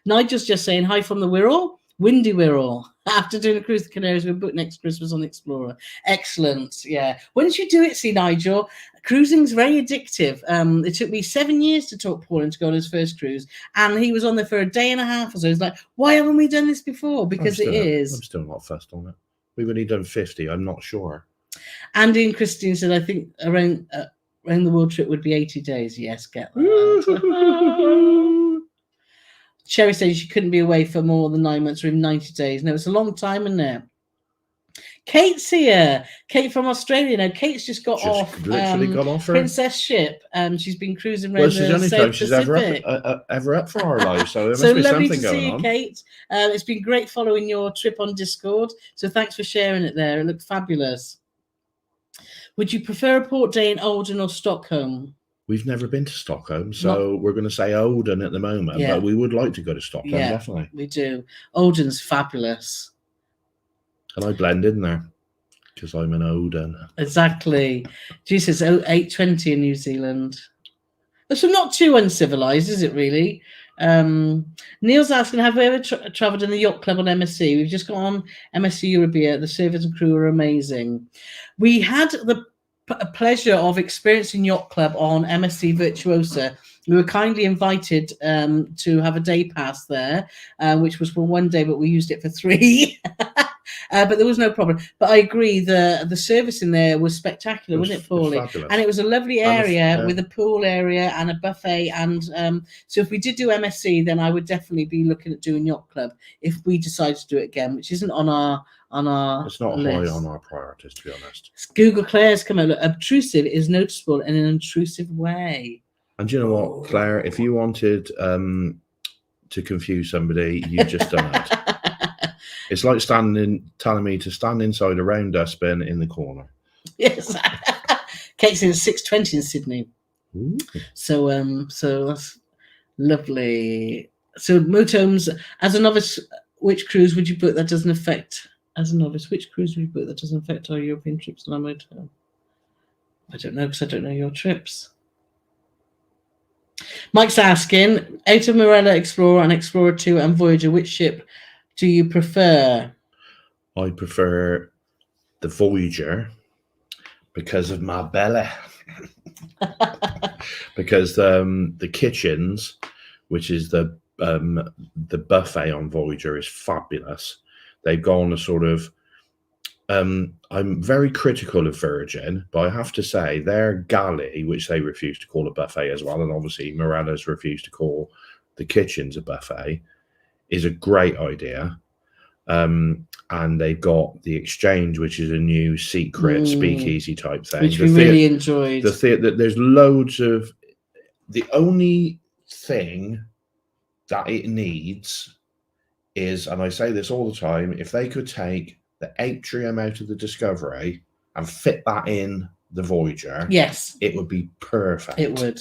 S1: Nigel's just saying, hi from the Wirral, windy Wirral. After doing a cruise to the Canaries, we'll book next Christmas on Explorer. Excellent. Yeah. Once you do it, see, Nigel, cruising's very addictive. It took me 7 years to talk Paul into go on his first cruise, and he was on there for a day and a half or so. He's like, why haven't we done this before? Because I'm
S2: still not fussed on it. We've only done 50. I'm not sure.
S1: Andy and Christine said, I think around the world trip would be 80 days. Yes, get that. Sherry says she couldn't be away for more than 9 months or even 90 days. No, it's a long time, isn't it? Kate's here. Kate from Australia. Now, Kate's just got off Princess Ship. She's been cruising around the South
S2: she's
S1: Pacific.
S2: ever up for our life. So there must be something going on. So lovely to see you,
S1: Kate. It's been great following your trip on Discord. So thanks for sharing it there. It looked fabulous. Would you prefer a port day in Oldham or Stockholm?
S2: We've never been to Stockholm, so we're going to say Oldham at the moment, but we would like to go to Stockholm, definitely.
S1: We do. Oldham's fabulous.
S2: And I blend in there because I'm an Oldham.
S1: Exactly. Jesus, 8:20 in New Zealand. So not too uncivilized, is it really? Neil's asking, have we ever travelled in the Yacht Club on MSC? We've just got on MSC Eurobia. The service and crew are amazing. We had the pleasure of experiencing Yacht Club on MSC Virtuosa. We were kindly invited to have a day pass there, which was for 1 day, but we used it for 3. But there was no problem. But I agree, the service in there was spectacular, wasn't it, Paulie? And it was a lovely area with a pool area and a buffet. And so if we did do MSC, then I would definitely be looking at doing Yacht Club if we decide to do it again, which isn't on our
S2: it's not
S1: list.
S2: High on our priorities, to be honest.
S1: Google Claire's come out. Look, obtrusive is noticeable in an intrusive way.
S2: And do you know what, Claire? If you wanted to confuse somebody, you just done it. It's like telling me to stand inside a round dustbin in the corner.
S1: Yes. Kate's in 6:20 in Sydney.
S2: Ooh.
S1: So that's lovely. So motorhomes, as a novice, which cruise would you book that doesn't affect? As a novice, which cruise would you book that doesn't affect our European trips on our motorhome? I don't know, because I don't know your trips. Mike's asking, out of Marella Explorer and Explorer 2 and Voyager, which ship do you prefer?
S2: I prefer the Voyager because of my belly. Because the kitchens, which is the buffet on Voyager, is fabulous. They've gone a sort of I'm very critical of Virgin, but I have to say their galley, which they refuse to call a buffet as well, and obviously Morella's refused to call the kitchens a buffet, is a great idea. And they've got the Exchange, which is a new secret speakeasy type thing,
S1: which we really enjoyed.
S2: There's loads of. The only thing that it needs is, and I say this all the time, if they could take the atrium out of the Discovery and fit that in the Voyager,
S1: yes,
S2: it would be perfect.
S1: It would.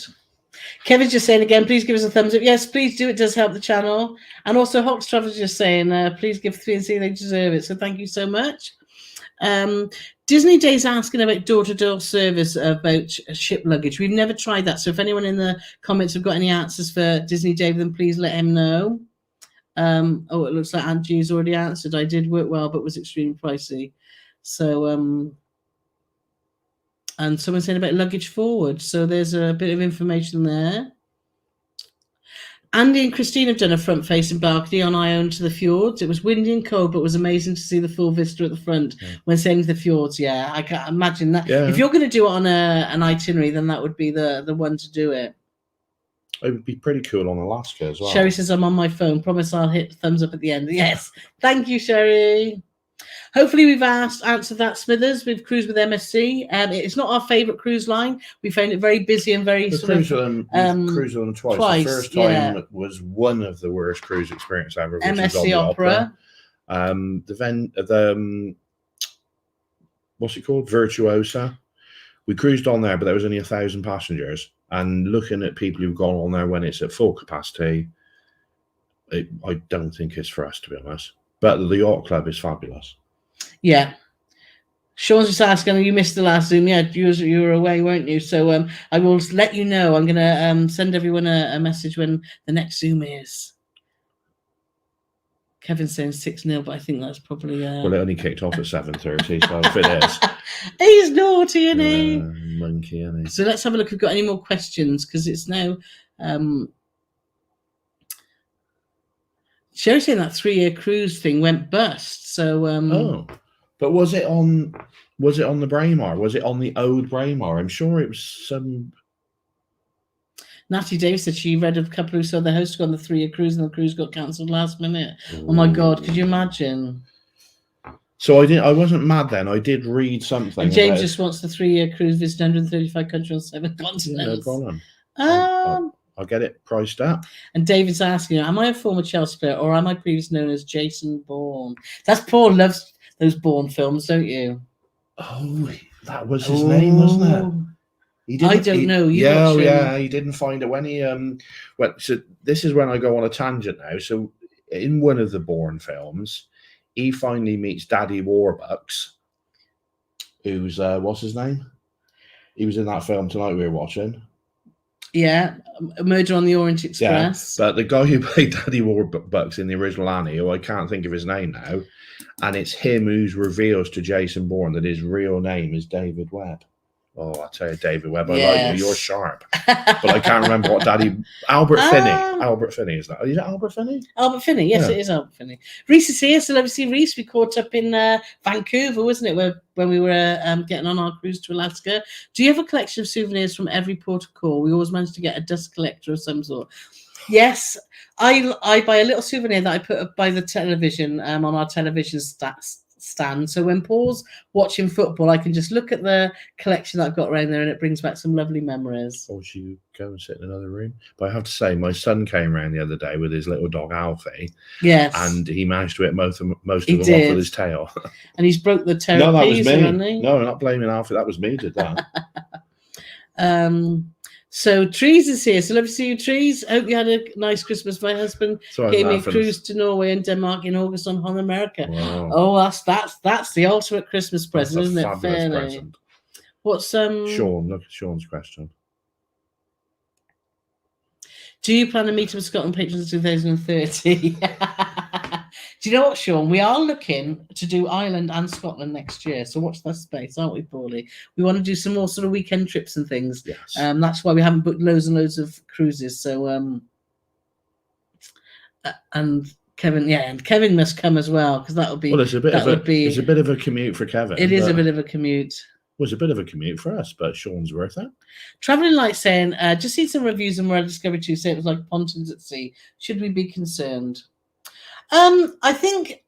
S1: Kevin's just saying again, please give us a thumbs up. Yes, please do. It does help the channel. And also, Hawks Travel's just saying, please give 3&C, they deserve it. So thank you so much. Disney Day's asking about door-to-door service about ship luggage. We've never tried that. So if anyone in the comments have got any answers for Disney Day, then please let him know. Oh, it looks like Aunt G's already answered. I did work well, but was extremely pricey. So, and someone saying about luggage forward. So there's a bit of information there. Andy and Christine have done a front-facing balcony on Ione to the fjords. It was windy and cold, but it was amazing to see the full vista at the front when sailing to the fjords. Yeah, I can't imagine that. Yeah. If you're going to do it on an itinerary, then that would be the one to do it.
S2: It would be pretty cool on Alaska as well.
S1: Sherry says, I'm on my phone. Promise I'll hit thumbs up at the end. Yes. Thank you, Sherry. Hopefully we've answered that, Smithers. We've cruised with MSC. It's not our favourite cruise line. We found it very busy and very
S2: cruised with them twice. The first time was one of the worst cruise experiences ever.
S1: MSC Opera.
S2: What's it called? Virtuosa. We cruised on there, but there was only 1,000 passengers. And looking at people who've gone on there when it's at full capacity, I don't think it's for us, to be honest. But the Yacht Club is fabulous.
S1: Yeah. Sean's just asking, you missed the last Zoom. Yeah, you were away, weren't you? So I will let you know. I'm going to send everyone a message when the next Zoom is. Kevin's saying 6-0, but I think that's probably...
S2: Well, it only kicked off at 7:30, so if it is...
S1: He's naughty, isn't he?
S2: Monkey, isn't he?
S1: So let's have a look if we've got any more questions, because it's now... Sherry's saying that 3-year cruise thing went bust, so...
S2: But was it on the Braemar? Was it on the old Braemar? I'm sure it was some...
S1: Natty Davis said she read of a couple who saw the host go on the 3-year cruise and the cruise got cancelled last minute. Ooh. Oh my God, could you imagine?
S2: So I wasn't mad then. I did read something.
S1: And James just wants the 3-year cruise, visit 135 countries on 7 continents.
S2: Yeah, no problem. I'll get it priced up.
S1: And David's asking, am I a former Chelsea player or am I previously known as Jason Bourne? That's Paul loves those Bourne films, don't you?
S2: Oh, that was his name, wasn't it?
S1: I don't know.
S2: He didn't find it when he well. So this is when I go on a tangent now. So in one of the Bourne films, he finally meets Daddy Warbucks, who's what's his name? He was in that film tonight we were watching.
S1: Yeah, Murder on the Orient Express.
S2: Yeah, but the guy who played Daddy Warbucks in the original Annie, who I can't think of his name now, and it's him who reveals to Jason Bourne that his real name is David Webb. Oh, I tell you, David Webb, I like you. You're sharp. But I can't remember what Albert Finney. Albert Finney, is that? Is it Albert Finney?
S1: Albert Finney, yes, It is Albert Finney. Reese is here, so love to see Reese. We caught up in Vancouver, wasn't it, when we were getting on our cruise to Alaska. Do you have a collection of souvenirs from every port of call? We always managed to get a dust collector of some sort. Yes, I buy a little souvenir that I put up by the television on our television stand. So when Paul's watching football, I can just look at the collection that I've got around there and it brings back some lovely memories.
S2: Or should you go and sit in another room? But I have to say, my son came around the other day with his little dog Alfie.
S1: Yes.
S2: And he managed to hit most of them off with his tail.
S1: And he's broke the toe.
S2: No, that was me. No, I'm not blaming Alfie. That was me who did that.
S1: So Trees is here. So love to see you, Trees. Hope you had a nice Christmas. My husband gave me a cruise to Norway and Denmark in August on Hon America.
S2: Wow.
S1: Oh, that's the ultimate Christmas present, isn't it?
S2: Fabulous present.
S1: What's
S2: Sean? Look at Sean's question.
S1: Do you plan to meet with Scotland patrons in 2030? Do you know what, Sean? We are looking to do Ireland and Scotland next year. So watch that space, aren't we, Paulie? We want to do some more sort of weekend trips and things.
S2: Yes.
S1: That's why we haven't booked loads and loads of cruises. So, and Kevin, and Kevin must come as well because that would be.
S2: Well, it's a bit of a commute for Kevin.
S1: It is a bit of a commute.
S2: Was a bit of a commute for us, but Sean's worth it.
S1: Traveling Light saying, just seen some reviews on Royal Discovery 2 say it was like pontoons at sea. Should we be concerned? I think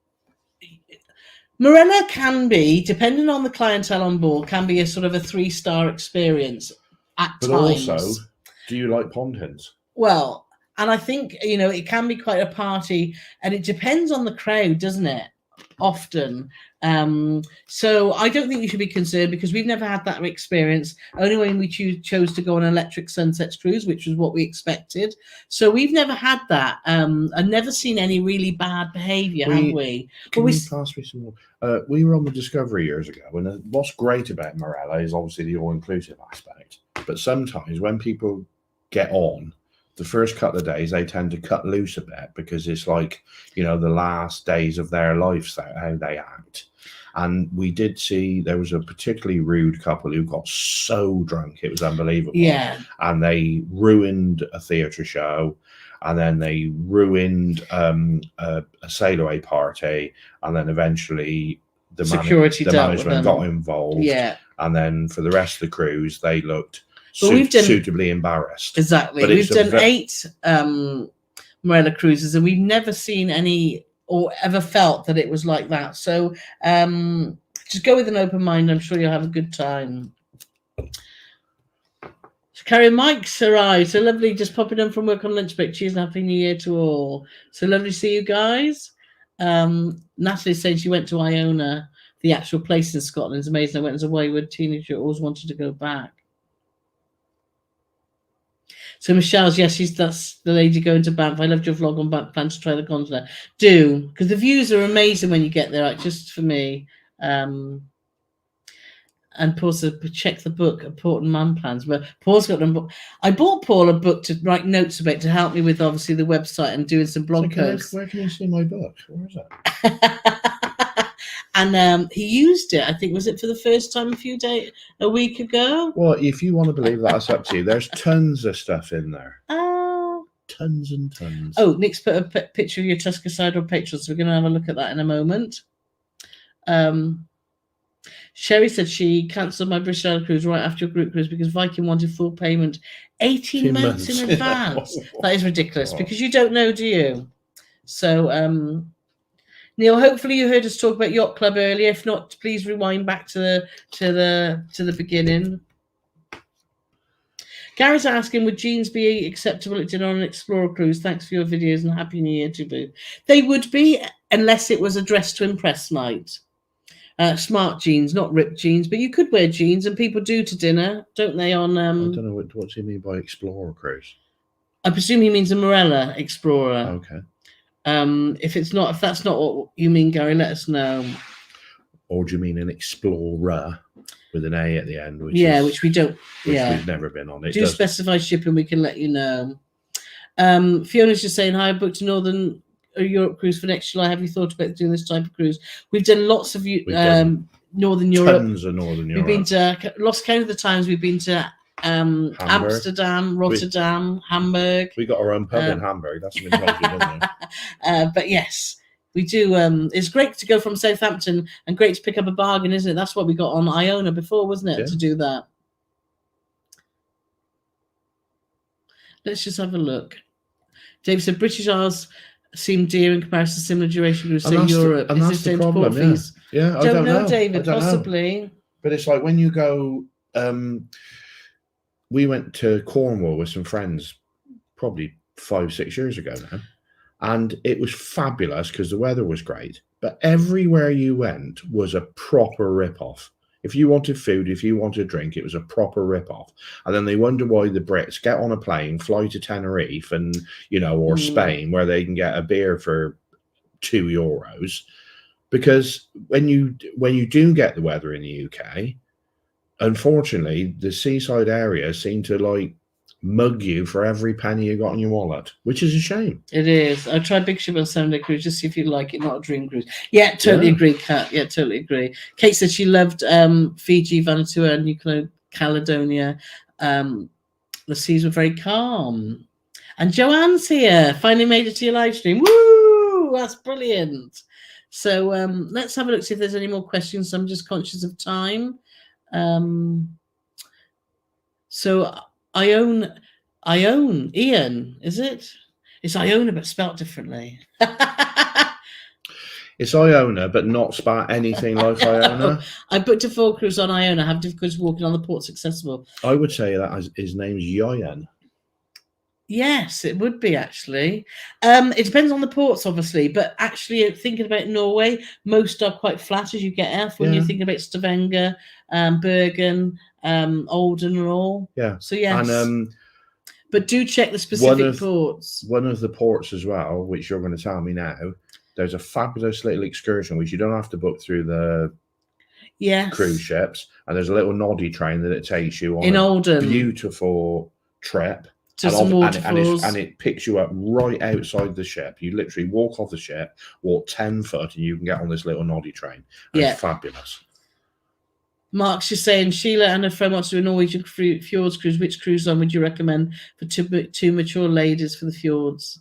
S1: Morena can be, depending on the clientele on board, can be a sort of a 3-star experience at times.
S2: But also, do you like pontoons?
S1: Well, And I think, you know, it can be quite a party, and it depends on the crowd, doesn't it? Often. So I don't think you should be concerned, because we've never had that experience, only when we chose to go on an electric sunsets cruise, which was what we expected. So we've never had that. I've never seen any really bad behavior, have we?
S2: Can you pass me some more? We were on the Discovery years ago, and what's great about Morella is obviously the all-inclusive aspect. But sometimes when people get on, the first couple of days they tend to cut loose a bit, because it's like, you know, the last days of their lives, how they act. And we did see there was a particularly rude couple who got so drunk it was unbelievable.
S1: Yeah.
S2: And they ruined a theatre show, and then they ruined a sail away party, and then eventually the management got involved.
S1: Yeah.
S2: And then for the rest of the cruise, they looked suitably embarrassed.
S1: Exactly. But we've done 8 Morella cruises, and we've never seen any or ever felt that it was like that. So just go with an open mind. I'm sure you'll have a good time. Carrie, Mike's arrived. So lovely, just popping in from work on lunch break. Cheers and happy new year to all. So lovely to see you guys. Natalie's saying she went to Iona, the actual place in Scotland. It's amazing. I went as a wayward teenager, always wanted to go back. So Michelle's, yes, that's the lady going to Banff. I loved your vlog on Banff. Plan to try the gondola. Do, because the views are amazing when you get there. Like, just for me. And Paul said, check the book, Important Man Plans. But Paul's got them. I bought Paul a book to write notes about, to help me with obviously the website and doing some blog posts.
S2: Where can you see my book? Where is it?
S1: And he used it, I think, was it for the first time a week ago?
S2: Well, if you want to believe that, it's up to you. There's tons of stuff in there. Tons and tons.
S1: Oh, Nick's put a picture of your Tusker side on Patreon, so we're going to have a look at that in a moment. Sherry said she cancelled my British Isles cruise right after a group cruise because Viking wanted full payment 18 months in advance. That is ridiculous, because you don't know, do you? So, Neil, hopefully you heard us talk about Yacht Club earlier. If not, please rewind back to the beginning. Gary's asking, would jeans be acceptable at dinner on an Explorer cruise? Thanks for your videos and happy new year to Boo. They would be, unless it was a dress to impress night. Smart jeans, not ripped jeans, but you could wear jeans, and people do to dinner, don't they? On
S2: I don't know what do you mean by Explorer cruise.
S1: I presume he means a Morella Explorer.
S2: Okay.
S1: If that's not what you mean, Gary, let us know.
S2: Or do you mean an Explorer with an A at the end? Which
S1: we don't.
S2: We've never been on.
S1: Do specify shipping, we can let you know. Fiona's just saying, hi, I booked a Northern Europe cruise for next July. Have you thought about doing this type of cruise? We've done lots of Northern Europe.
S2: Tons of Northern Europe.
S1: We've been to, lost count of the times we've been to Amsterdam, Rotterdam, Hamburg.
S2: We got our own pub in Hamburg. That's been told you, doesn't it?
S1: But yes, we do. It's great to go from Southampton, and great to pick up a bargain, isn't it? That's what we got on Iona before, wasn't it? Yeah. To do that. Let's just have a look. Dave said British Isles seem dear in comparison to similar duration groups in Europe.
S2: And that's the problem. Yeah, I don't know,
S1: David. Possibly.
S2: But it's like when you go. We went to Cornwall with some friends probably 5-6 years ago now, and it was fabulous because the weather was great, but everywhere you went was a proper rip-off. If you wanted food, if you wanted drink, it was a proper rip-off. And then they wonder why the Brits get on a plane, fly to Tenerife and, or Spain, where they can get a beer for €2, because when you do get the weather in the UK, unfortunately, the seaside areas seem to mug you for every penny you got in your wallet, which is a shame. It is.
S1: I tried Big Ship on 7-day cruise, just see if you like it, not a dream cruise. Yeah, totally agree, Kat. Yeah, totally agree. Kate said she loved Fiji, Vanuatu, and New Caledonia. The seas were very calm. And Joanne's here. Finally made it to your live stream. Woo! That's brilliant. So let's have a look, see if there's any more questions. I'm just conscious of time. So Iona, Ian, is it? It's Iona, but spelt differently.
S2: It's Iona, but not spelled anything like Iona.
S1: I booked a full cruise on Iona. Have difficulties walking on the ports accessible.
S2: I would say that his name's Yoyan.
S1: Yes, it would be actually. It depends on the ports, obviously, but actually, thinking about Norway, most are quite flat as you get off. When you're thinking about Stavanger, Bergen, Olden, and all.
S2: Yeah.
S1: So yes,
S2: and
S1: but do check the specific ports.
S2: One of the ports as well, which you're going to tell me now. There's a fabulous little excursion which you don't have to book through the cruise ships, and there's a little noddy train that it takes you on
S1: in Olden.
S2: Beautiful trip.
S1: To some waterfalls.
S2: And it picks you up right outside the ship. You literally walk off the ship, walk 10 foot, and you can get on this little noddy train. It's fabulous.
S1: Mark's just saying, Sheila and her friend want to do a Norwegian fjords cruise. Which cruise line would you recommend for two mature ladies for the fjords?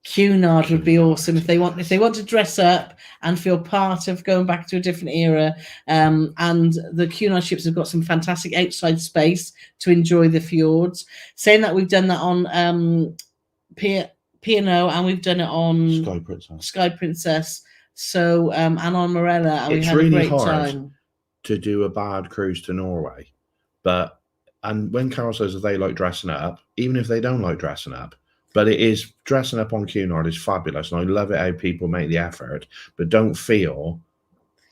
S1: Cunard would be awesome if they want to dress up and feel part of going back to a different era. And the Cunard ships have got some fantastic outside space to enjoy the fjords. Saying that, we've done that on P&O, and we've done it on Sky Princess. So and on Morella, and we had a great time.
S2: To do a bad cruise to Norway, and when Carole says that they like dressing up, even if they don't like dressing up. But it is, dressing up on Cunard is fabulous, and I love it how people make the effort, but don't feel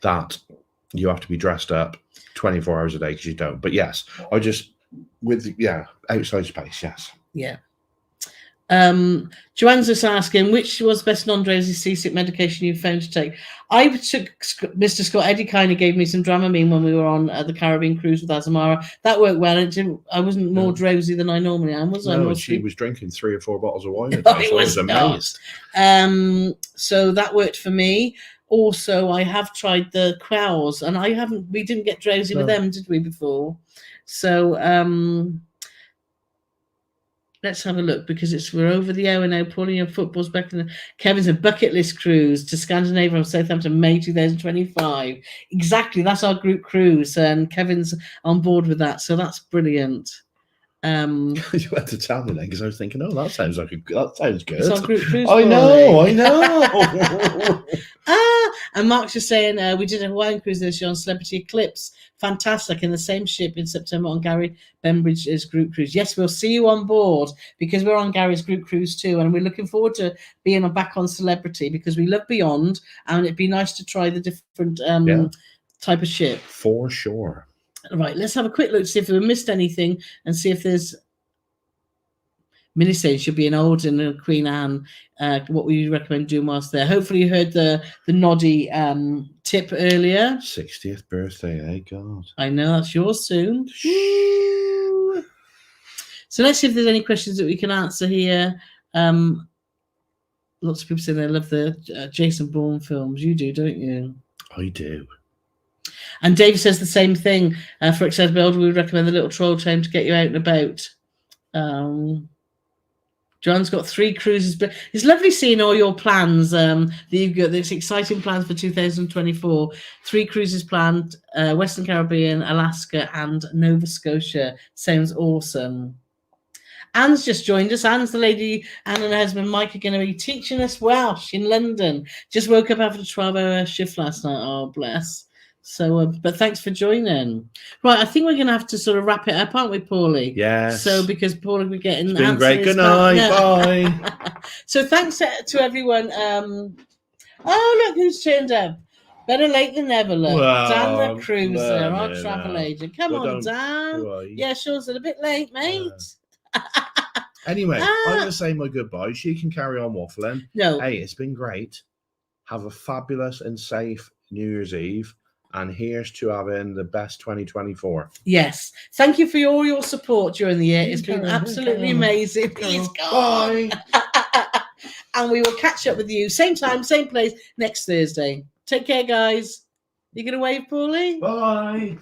S2: that you have to be dressed up 24 hours a day, because you don't. But yes, outside space, yes.
S1: Yeah. Joanne's just asking, which was the best non-drowsy seasick medication you found to take? I took Mr. Scott. Eddie kind of gave me some Dramamine when we were on the Caribbean cruise with Azamara. That worked well. I wasn't more drowsy than I normally am, was I?
S2: No, she was drinking 3 or 4 bottles of wine a day. I was amazed.
S1: So that worked for me. Also, I have tried the Quails, and we didn't get drowsy with them, did we, before? So let's have a look, because we're over the hour now. Pauline, your football's back in. Kevin's a bucket list cruise to Scandinavia from Southampton, May 2025. Exactly, that's our group cruise, and Kevin's on board with that, so that's brilliant.
S2: You had to tell me then, because I was thinking, that sounds good.
S1: It's our group cruise.
S2: I know.
S1: And Mark's just saying, we did a Hawaiian cruise this year on Celebrity Eclipse. Fantastic. In the same ship in September on Gary Bembridge's group cruise. Yes, we'll see you on board, because we're on Gary's group cruise too, and we're looking forward to being back on Celebrity, because we love Beyond, and it'd be nice to try the different type of ship. For sure. Right, let's have a quick look to see if we missed anything, and see if there's. Minnie saying she'll be an Olden and Queen Anne. What would you recommend doing whilst there? Hopefully you heard the noddy tip earlier. 60th birthday, God. I know, that's yours soon. So let's see if there's any questions that we can answer here. Lots of people say they love the Jason Bourne films. You do, don't you? I do. And Dave says the same thing. For accessible, we would recommend the little troll train to get you out and about. John's got 3 cruises, but it's lovely seeing all your plans. That you've got this exciting plans for 2024. 3 cruises planned: Western Caribbean, Alaska, and Nova Scotia. Sounds awesome. Anne's just joined us. Anne's the lady. Anne and her husband Mike are going to be teaching us Welsh in London. Just woke up after a 12-hour shift last night. Oh, bless. So, but thanks for joining. Right, I think we're going to have to sort of wrap it up, aren't we, Paulie? Yes. So, because Paulie, we're getting. It's been great. Good night. Bye. So, thanks to everyone. Oh, look who's turned up. Better late than never, look. Well, Dan the Cruiser, our travel agent. Come on, Dan. Yeah, sure, it's a bit late, mate. Anyway, I'm going to say my goodbye. She can carry on waffling. No. Hey, it's been great. Have a fabulous and safe New Year's Eve. And here's to having the best 2024. Yes. Thank you for all your support during the year. It's been absolutely amazing. He's gone. Bye. And we will catch up with you same time, same place next Thursday. Take care, guys. You going to wave, Paulie? Bye.